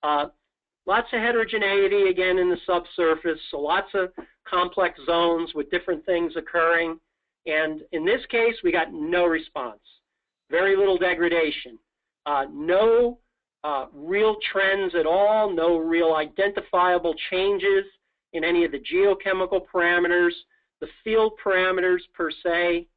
Lots of heterogeneity, again, in the subsurface, so lots of complex zones with different things occurring. And in this case, we got no response, very little degradation, no real trends at all, no real identifiable changes in any of the geochemical parameters, the field parameters per se.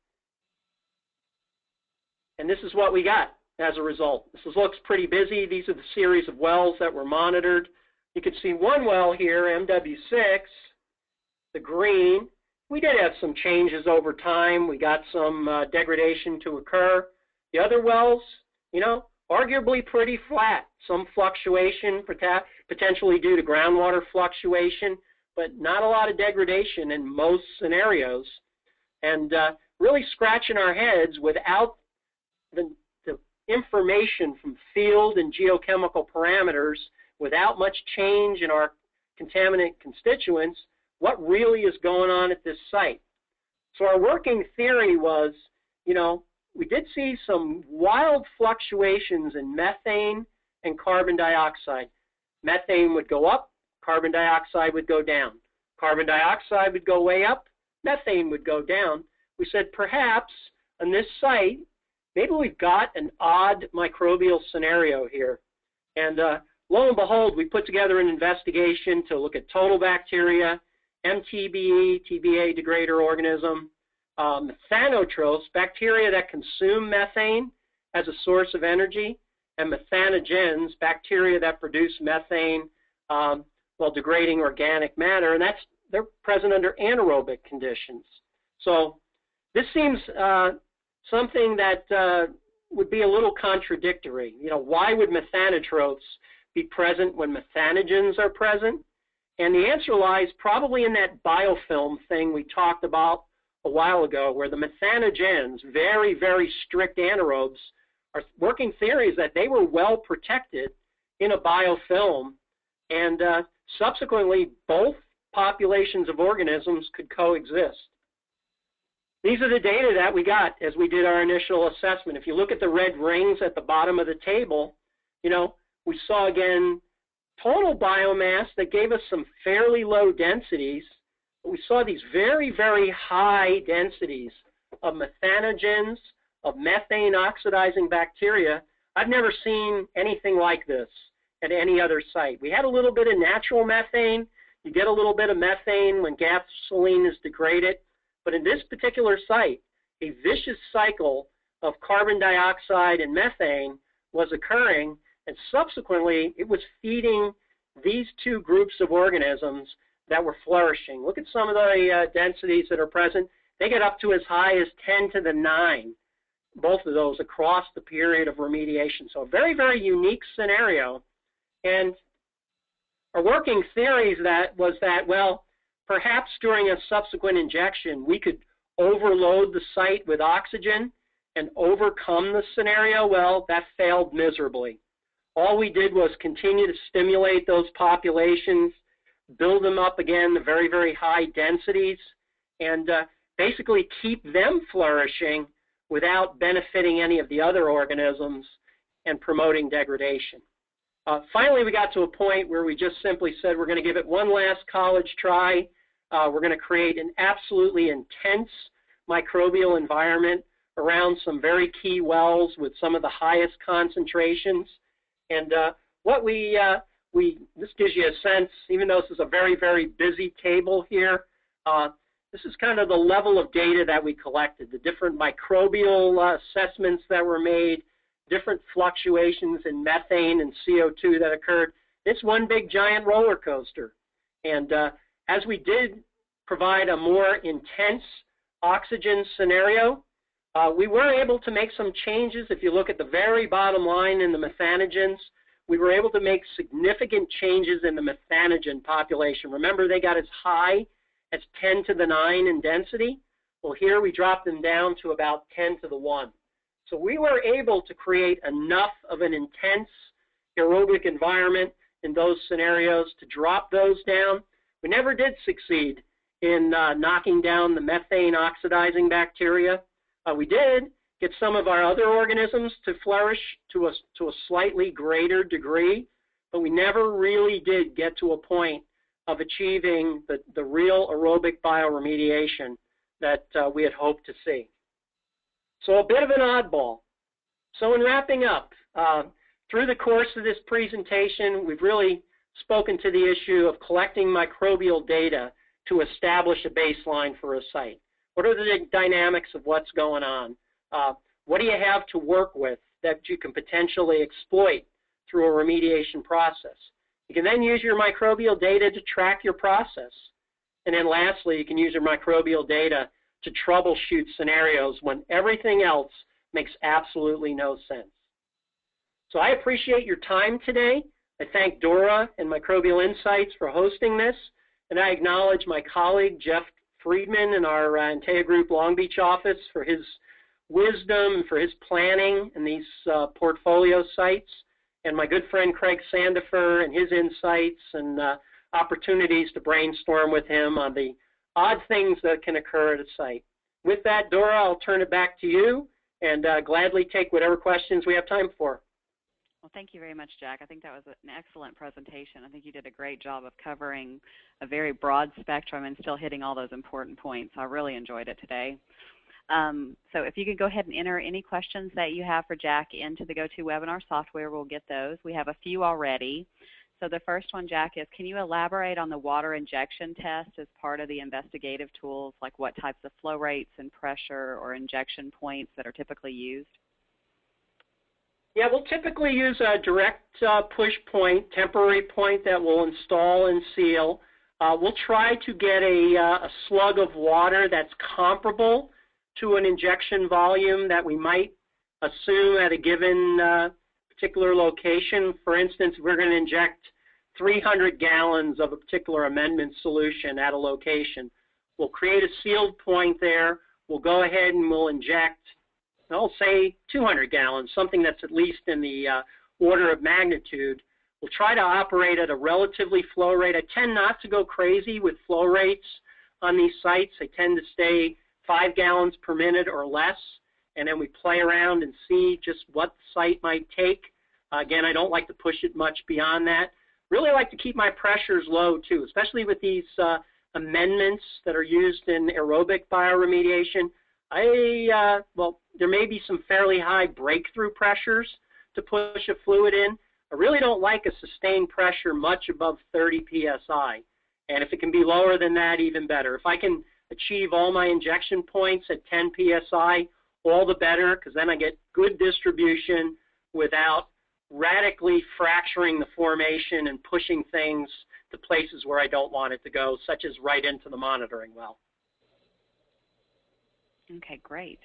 And this is what we got as a result. This looks pretty busy. These are the series of wells that were monitored. You can see one well here, MW6, the green. We did have some changes over time. We got some degradation to occur. The other wells, you know, arguably pretty flat. Some fluctuation, potentially due to groundwater fluctuation, but not a lot of degradation in most scenarios. And really scratching our heads without the information from field and geochemical parameters, without much change in our contaminant constituents, what really is going on at this site. So our working theory was, you know, we did see some wild fluctuations in methane and carbon dioxide. Methane would go up, carbon dioxide would go down. Carbon dioxide would go way up, methane would go down. We said perhaps on this site, maybe we've got an odd microbial scenario here. And lo and behold, we put together an investigation to look at total bacteria, MTBE, TBA degrader organism, methanotrophs, bacteria that consume methane as a source of energy, and methanogens, bacteria that produce methane while degrading organic matter, and they're present under anaerobic conditions. So this seems something that would be a little contradictory. You know, why would methanotrophs be present when methanogens are present? And the answer lies probably in that biofilm thing we talked about a while ago, where the methanogens, very, very strict anaerobes, are working theories that they were well protected in a biofilm, and subsequently both populations of organisms could coexist. These are the data that we got as we did our initial assessment. If you look at the red rings at the bottom of the table, you know, we saw again total biomass that gave us some fairly low densities, but we saw these very, very high densities of methanogens, of methane oxidizing bacteria. I've never seen anything like this at any other site. We had a little bit of natural methane. You get a little bit of methane when gasoline is degraded, but in this particular site, a vicious cycle of carbon dioxide and methane was occurring, and subsequently it was feeding these two groups of organisms that were flourishing. Look at some of the densities that are present. They get up to as high as 10 to the 9, both of those across the period of remediation. So a very, very unique scenario. And our working theory was that, well, perhaps during a subsequent injection, we could overload the site with oxygen and overcome the scenario. Well, that failed miserably. All we did was continue to stimulate those populations, build them up again to very, very high densities, and basically keep them flourishing without benefiting any of the other organisms and promoting degradation. Finally, we got to a point where we just simply said we're going to give it one last college try. We're going to create an absolutely intense microbial environment around some very key wells with some of the highest concentrations. And this gives you a sense, even though this is a very, very busy table here, this is kind of the level of data that we collected, the different microbial assessments that were made, different fluctuations in methane and CO2 that occurred. It's one big giant roller coaster. And as we did provide a more intense oxygen scenario, we were able to make some changes. If you look at the very bottom line in the methanogens, we were able to make significant changes in the methanogen population. Remember, they got as high as 10 to the 9 in density. Well, here we dropped them down to about 10 to the 1. So we were able to create enough of an intense aerobic environment in those scenarios to drop those down. We never did succeed in knocking down the methane oxidizing bacteria. We did get some of our other organisms to flourish to a slightly greater degree, but we never really did get to a point of achieving the real aerobic bioremediation that we had hoped to see. So a bit of an oddball. So in wrapping up, through the course of this presentation, we've really spoken to the issue of collecting microbial data to establish a baseline for a site. What are the dynamics of what's going on? What do you have to work with that you can potentially exploit through a remediation process? You can then use your microbial data to track your process. And then lastly, you can use your microbial data to troubleshoot scenarios when everything else makes absolutely no sense. So I appreciate your time today. I thank Dora and Microbial Insights for hosting this, and I acknowledge my colleague Jeff Friedman in our Antea Group Long Beach office for his wisdom, for his planning in these portfolio sites, and my good friend Craig Sandifer and his insights and opportunities to brainstorm with him on the odd things that can occur at a site. With that, Dora, I'll turn it back to you and gladly take whatever questions we have time for. Well, thank you very much, Jack. I think that was an excellent presentation. I think you did a great job of covering a very broad spectrum and still hitting all those important points. I really enjoyed it today. So if you could go ahead and enter any questions that you have for Jack into the GoToWebinar software, we'll get those. We have a few already. So the first one, Jack, is can you elaborate on the water injection test as part of the investigative tools, like what types of flow rates and pressure or injection points that are typically used? Yeah, we'll typically use a direct push point, temporary point that we'll install and seal. We'll try to get a slug of water that's comparable to an injection volume that we might assume at a given particular location. For instance, we're going to inject 300 gallons of a particular amendment solution at a location. We'll create a sealed point there. We'll go ahead and we'll inject, I'll say 200 gallons, something that's at least in the order of magnitude. We'll try to operate at a relatively flow rate. I tend not to go crazy with flow rates on these sites. I tend to stay 5 gallons per minute or less, and then we play around and see just what the site might take. Again, I don't like to push it much beyond that. Really like to keep my pressures low too, especially with these amendments that are used in aerobic bioremediation. Well, there may be some fairly high breakthrough pressures to push a fluid in. I really don't like a sustained pressure much above 30 psi, and if it can be lower than that, even better. If I can achieve all my injection points at 10 psi, all the better, because then I get good distribution without radically fracturing the formation and pushing things to places where I don't want it to go, such as right into the monitoring well. Okay, great.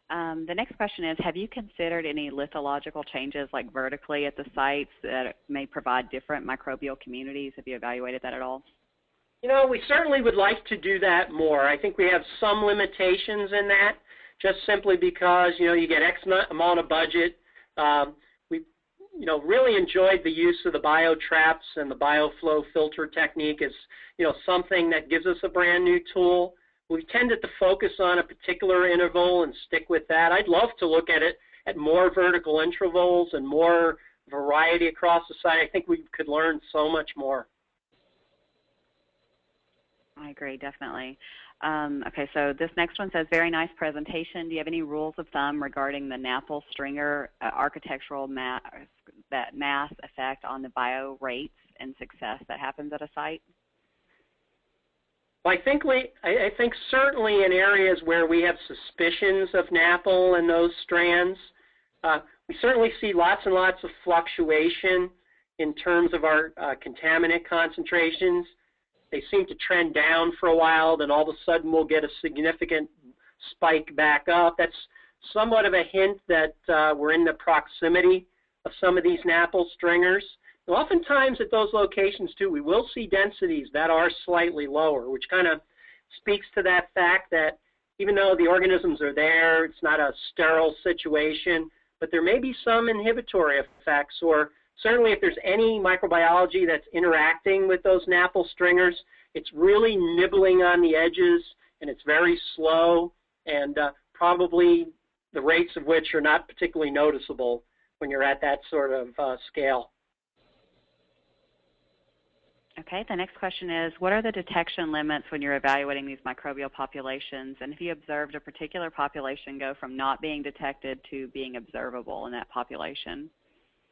The next question is, have you considered any lithological changes like vertically at the sites that may provide different microbial communities? Have you evaluated that at all? You know, we certainly would like to do that more. I think we have some limitations in that, just simply because, you know, you get X amount of budget. We, really enjoyed the use of the biotraps and the bioflow filter technique as, something that gives us a brand new tool. We tended to focus on a particular interval and stick with that. I'd love to look at it at more vertical intervals and more variety across the site. I think we could learn so much more. I agree, definitely. Okay, so this next one says, very nice presentation. Do you have any rules of thumb regarding the NAPL stringer architectural mass effect on the bio rates and success that happens at a site? Well, I think certainly in areas where we have suspicions of NAPL and those strands, we certainly see lots and lots of fluctuation in terms of our contaminant concentrations. They seem to trend down for a while, then all of a sudden we'll get a significant spike back up. That's somewhat of a hint that we're in the proximity of some of these NAPL stringers. And oftentimes at those locations too, we will see densities that are slightly lower, which kind of speaks to that fact that even though the organisms are there, it's not a sterile situation, but there may be some inhibitory effects or certainly if there's any microbiology that's interacting with those napple stringers, it's really nibbling on the edges, and it's very slow, and probably the rates of which are not particularly noticeable when you're at that sort of scale. Okay, the next question is, what are the detection limits when you're evaluating these microbial populations? And have you observed a particular population go from not being detected to being observable in that population?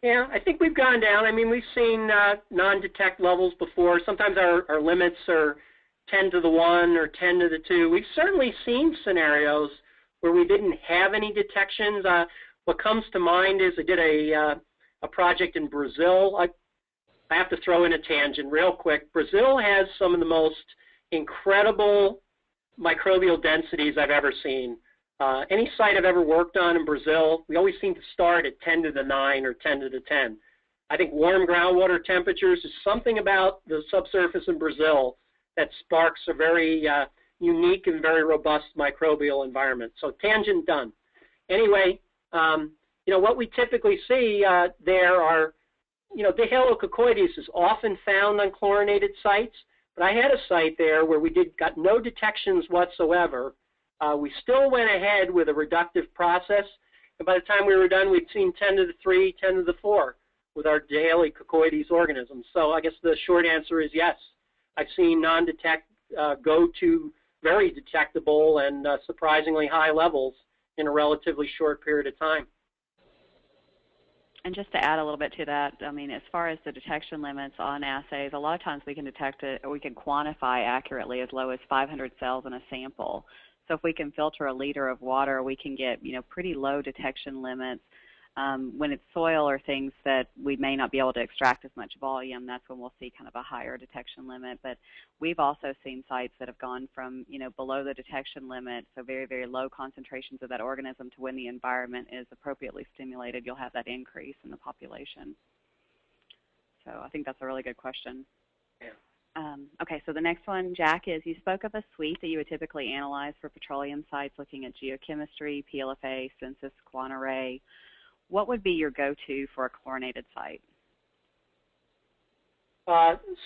Yeah, I think we've gone down. I mean, we've seen non-detect levels before. Sometimes our limits are 10 to the 1 or 10 to the 2. We've certainly seen scenarios where we didn't have any detections. What comes to mind is I did a project in Brazil. I have to throw in a tangent real quick. Brazil has some of the most incredible microbial densities I've ever seen. Any site I've ever worked on in Brazil, we always seem to start at 10 to the 9 or 10 to the 10. I think warm groundwater temperatures is something about the subsurface in Brazil that sparks a very unique and very robust microbial environment. So tangent done. Anyway, what we typically see there are, Dihalococoides is often found on chlorinated sites, but I had a site there where we got no detections whatsoever. We still went ahead with a reductive process, and by the time we were done, we'd seen 10 to the 3, 10 to the 4 with our Dihalococoides organisms. So I guess the short answer is yes. I've seen non-detect go to very detectable and surprisingly high levels in a relatively short period of time. And just to add a little bit to that, I mean, as far as the detection limits on assays, a lot of times we can detect it, or we can quantify accurately as low as 500 cells in a sample. So if we can filter a liter of water, we can get, pretty low detection limits. When it's soil or things that we may not be able to extract as much volume, that's when we'll see kind of a higher detection limit. But we've also seen sites that have gone from, below the detection limit, so very, very low concentrations of that organism, to when the environment is appropriately stimulated, you'll have that increase in the population. So I think that's a really good question. Yeah. Okay, so the next one, Jack, is you spoke of a suite that you would typically analyze for petroleum sites looking at geochemistry, PLFA, census, quant array. What would be your go-to for a chlorinated site?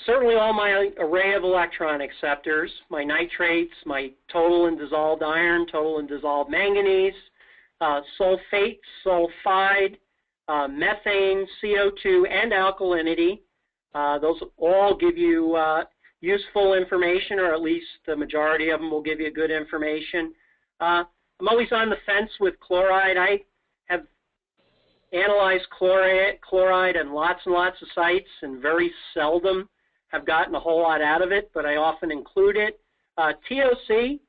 Certainly all my array of electron acceptors, my nitrates, my total and dissolved iron, total and dissolved manganese, sulfate, sulfide, methane, CO2, and alkalinity. Those all give you useful information, or at least the majority of them will give you good information. I'm always on the fence with chloride. I have analyzed chloride on lots and lots of sites and very seldom have gotten a whole lot out of it, but I often include it. TOC,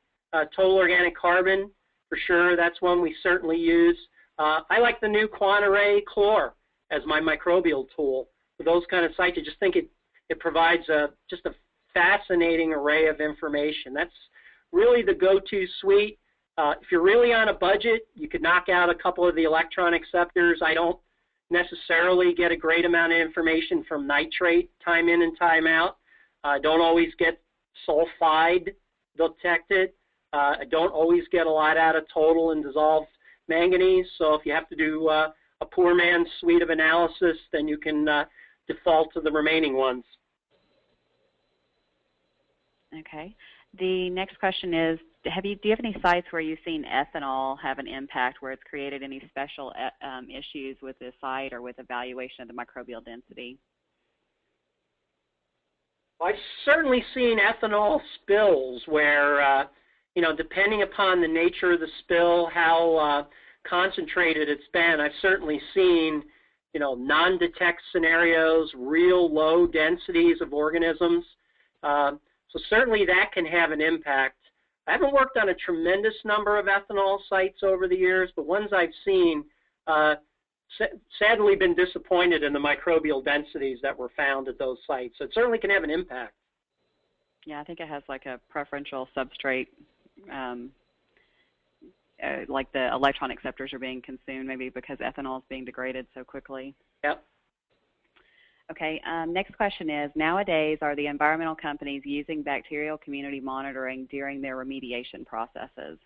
total organic carbon, for sure, that's one we certainly use. I like the new quant array chlor as my microbial tool. For those kind of sites, I just think it provides just a fascinating array of information. That's really the go-to suite. If you're really on a budget, you could knock out a couple of the electron acceptors. I don't necessarily get a great amount of information from nitrate time in and time out. I don't always get sulfide detected. I don't always get a lot out of total and dissolved manganese. So if you have to do a poor man's suite of analysis, then you can default to the remaining ones. Okay. The next question is, do you have any sites where you've seen ethanol have an impact, where it's created any special issues with the site or with evaluation of the microbial density? I've certainly seen ethanol spills where, depending upon the nature of the spill, how concentrated it's been, I've certainly seen, non-detect scenarios, real low densities of organisms. So certainly that can have an impact. I haven't worked on a tremendous number of ethanol sites over the years, but ones I've seen, sadly been disappointed in the microbial densities that were found at those sites. So it certainly can have an impact. Yeah, I think it has like a preferential substrate, like the electron acceptors are being consumed, maybe because ethanol is being degraded so quickly. Yep. Okay, next question is, nowadays are the environmental companies using bacterial community monitoring during their remediation processes?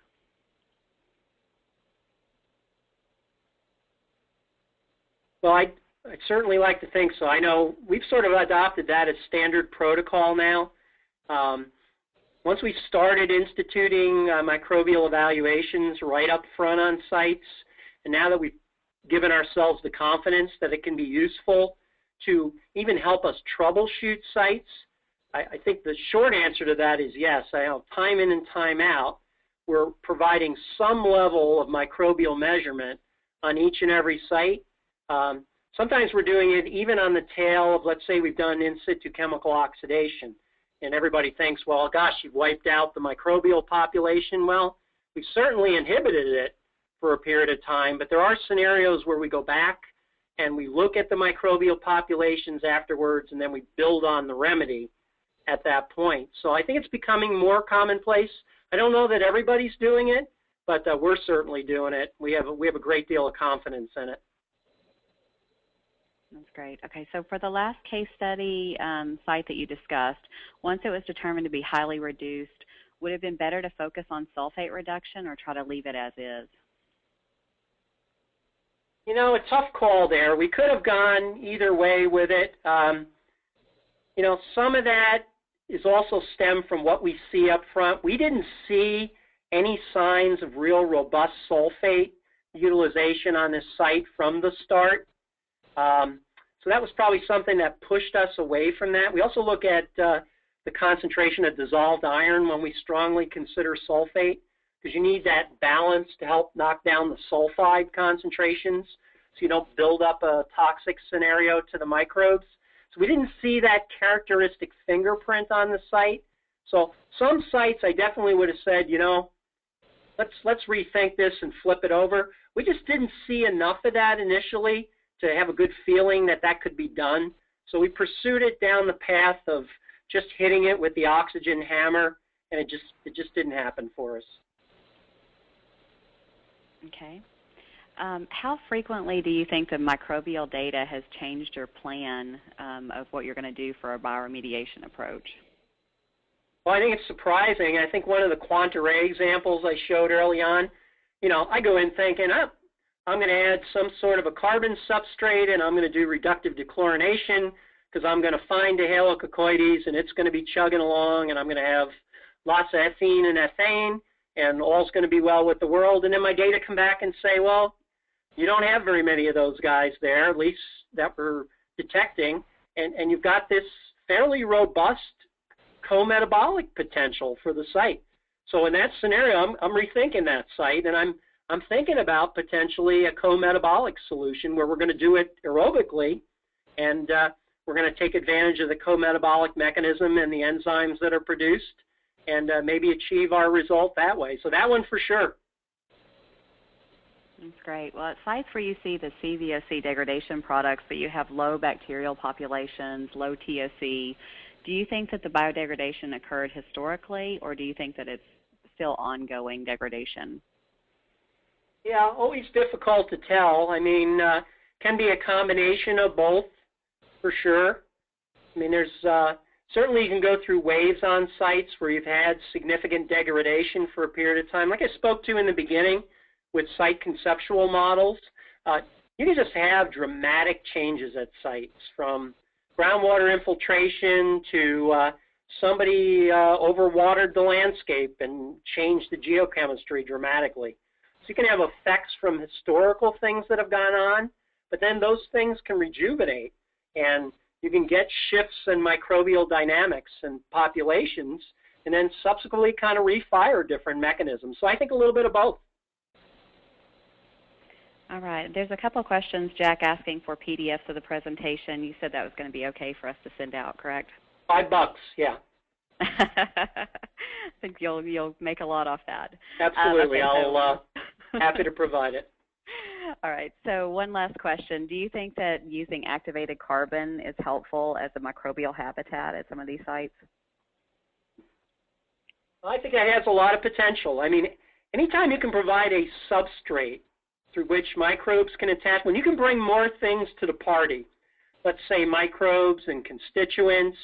Well, I'd certainly like to think so. I know we've sort of adopted that as standard protocol now. Once we started instituting microbial evaluations right up front on sites, and now that we've given ourselves the confidence that it can be useful to even help us troubleshoot sites, I think the short answer to that is yes. I know time in and time out, we're providing some level of microbial measurement on each and every site. Sometimes we're doing it even on the tail of, let's say we've done in situ chemical oxidation, and everybody thinks, well, gosh, you've wiped out the microbial population. Well, we've certainly inhibited it for a period of time, but there are scenarios where we go back and we look at the microbial populations afterwards, and then we build on the remedy at that point. So I think it's becoming more commonplace. I don't know that everybody's doing it, but we're certainly doing it. We have a great deal of confidence in it. That's great. Okay, so for the last case study site that you discussed, once it was determined to be highly reduced, would it have been better to focus on sulfate reduction or try to leave it as is? You know, a tough call there. We could have gone either way with it. You know, some of that is also stemmed from what we see up front. We didn't see any signs of real robust sulfate utilization on this site from the start. So that was probably something that pushed us away from that. We also look at the concentration of dissolved iron when we strongly consider sulfate, because you need that balance to help knock down the sulfide concentrations so you don't build up a toxic scenario to the microbes. So we didn't see that characteristic fingerprint on the site. So some sites I definitely would have said, you know, let's rethink this and flip it over. We just didn't see enough of that initially to have a good feeling that that could be done. So we pursued it down the path of just hitting it with the oxygen hammer, and it just didn't happen for us. Okay. How frequently do you think the microbial data has changed your plan of what you're going to do for a bioremediation approach? Well, I think it's surprising. I think one of the quant-array examples I showed early on, you know, I go in thinking, I'm going to add some sort of a carbon substrate, and I'm going to do reductive dechlorination because I'm going to find a halococoides, and it's going to be chugging along, and I'm going to have lots of ethene and ethane, and all's going to be well with the world. And then my data come back and say, well, you don't have very many of those guys there, at least that we're detecting, and you've got this fairly robust co-metabolic potential for the site. So in that scenario, I'm rethinking that site, and I'm thinking about potentially a co-metabolic solution where we're going to do it aerobically, and we're going to take advantage of the co-metabolic mechanism and the enzymes that are produced, and maybe achieve our result that way. So that one for sure. That's great. Well, at sites where you see the CVOC degradation products, but you have low bacterial populations, low TOC, do you think that the biodegradation occurred historically, or do you think that it's still ongoing degradation? Yeah, always difficult to tell. I mean, can be a combination of both, for sure. I mean, there's certainly you can go through waves on sites where you've had significant degradation for a period of time. Like I spoke to in the beginning with site conceptual models, you can just have dramatic changes at sites, from groundwater infiltration to somebody overwatered the landscape and changed the geochemistry dramatically. So you can have effects from historical things that have gone on, but then those things can rejuvenate, and you can get shifts in microbial dynamics and populations, and then subsequently kind of refire different mechanisms. So I think a little bit of both. All right. There's a couple of questions, Jack, asking for PDFs of the presentation. You said that was going to be okay for us to send out, correct? $5, yeah. I think you'll make a lot off that. Absolutely. Okay, I'll happy to provide it. All right. So one last question. Do you think that using activated carbon is helpful as a microbial habitat at some of these sites? I think it has a lot of potential. I mean, anytime you can provide a substrate through which microbes can attach, when you can bring more things to the party, let's say microbes and constituents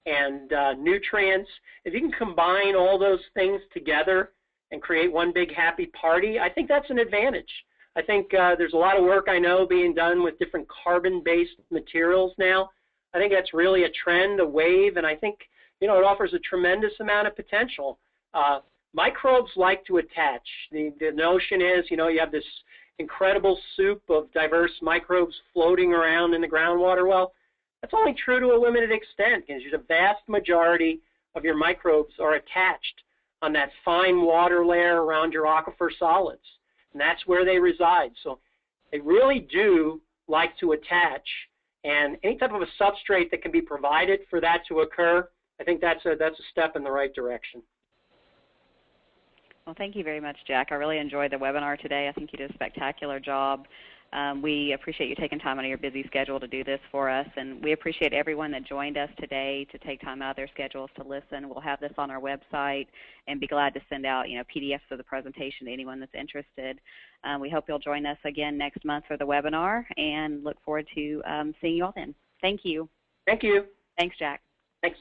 and nutrients, if you can combine all those things together and create one big happy party, I think that's an advantage. I think there's a lot of work I know being done with different carbon-based materials now. I think that's really a trend, a wave, and I think, you know, it offers a tremendous amount of potential. Microbes like to attach. The notion is, you know, you have this incredible soup of diverse microbes floating around in the groundwater. Well, that's only true to a limited extent, because the vast majority of your microbes are attached on that fine water layer around your aquifer solids, and that's where they reside. So they really do like to attach, and any type of a substrate that can be provided for that to occur, I think that's a step in the right direction. Well, thank you very much, Jack. I really enjoyed the webinar today. I think you did a spectacular job. We appreciate you taking time out of your busy schedule to do this for us, and we appreciate everyone that joined us today to take time out of their schedules to listen. We'll have this on our website and be glad to send out, you know, PDFs of the presentation to anyone that's interested. We hope you'll join us again next month for the webinar, and look forward to seeing you all then. Thank you. Thank you. Thanks, Jack. Thanks.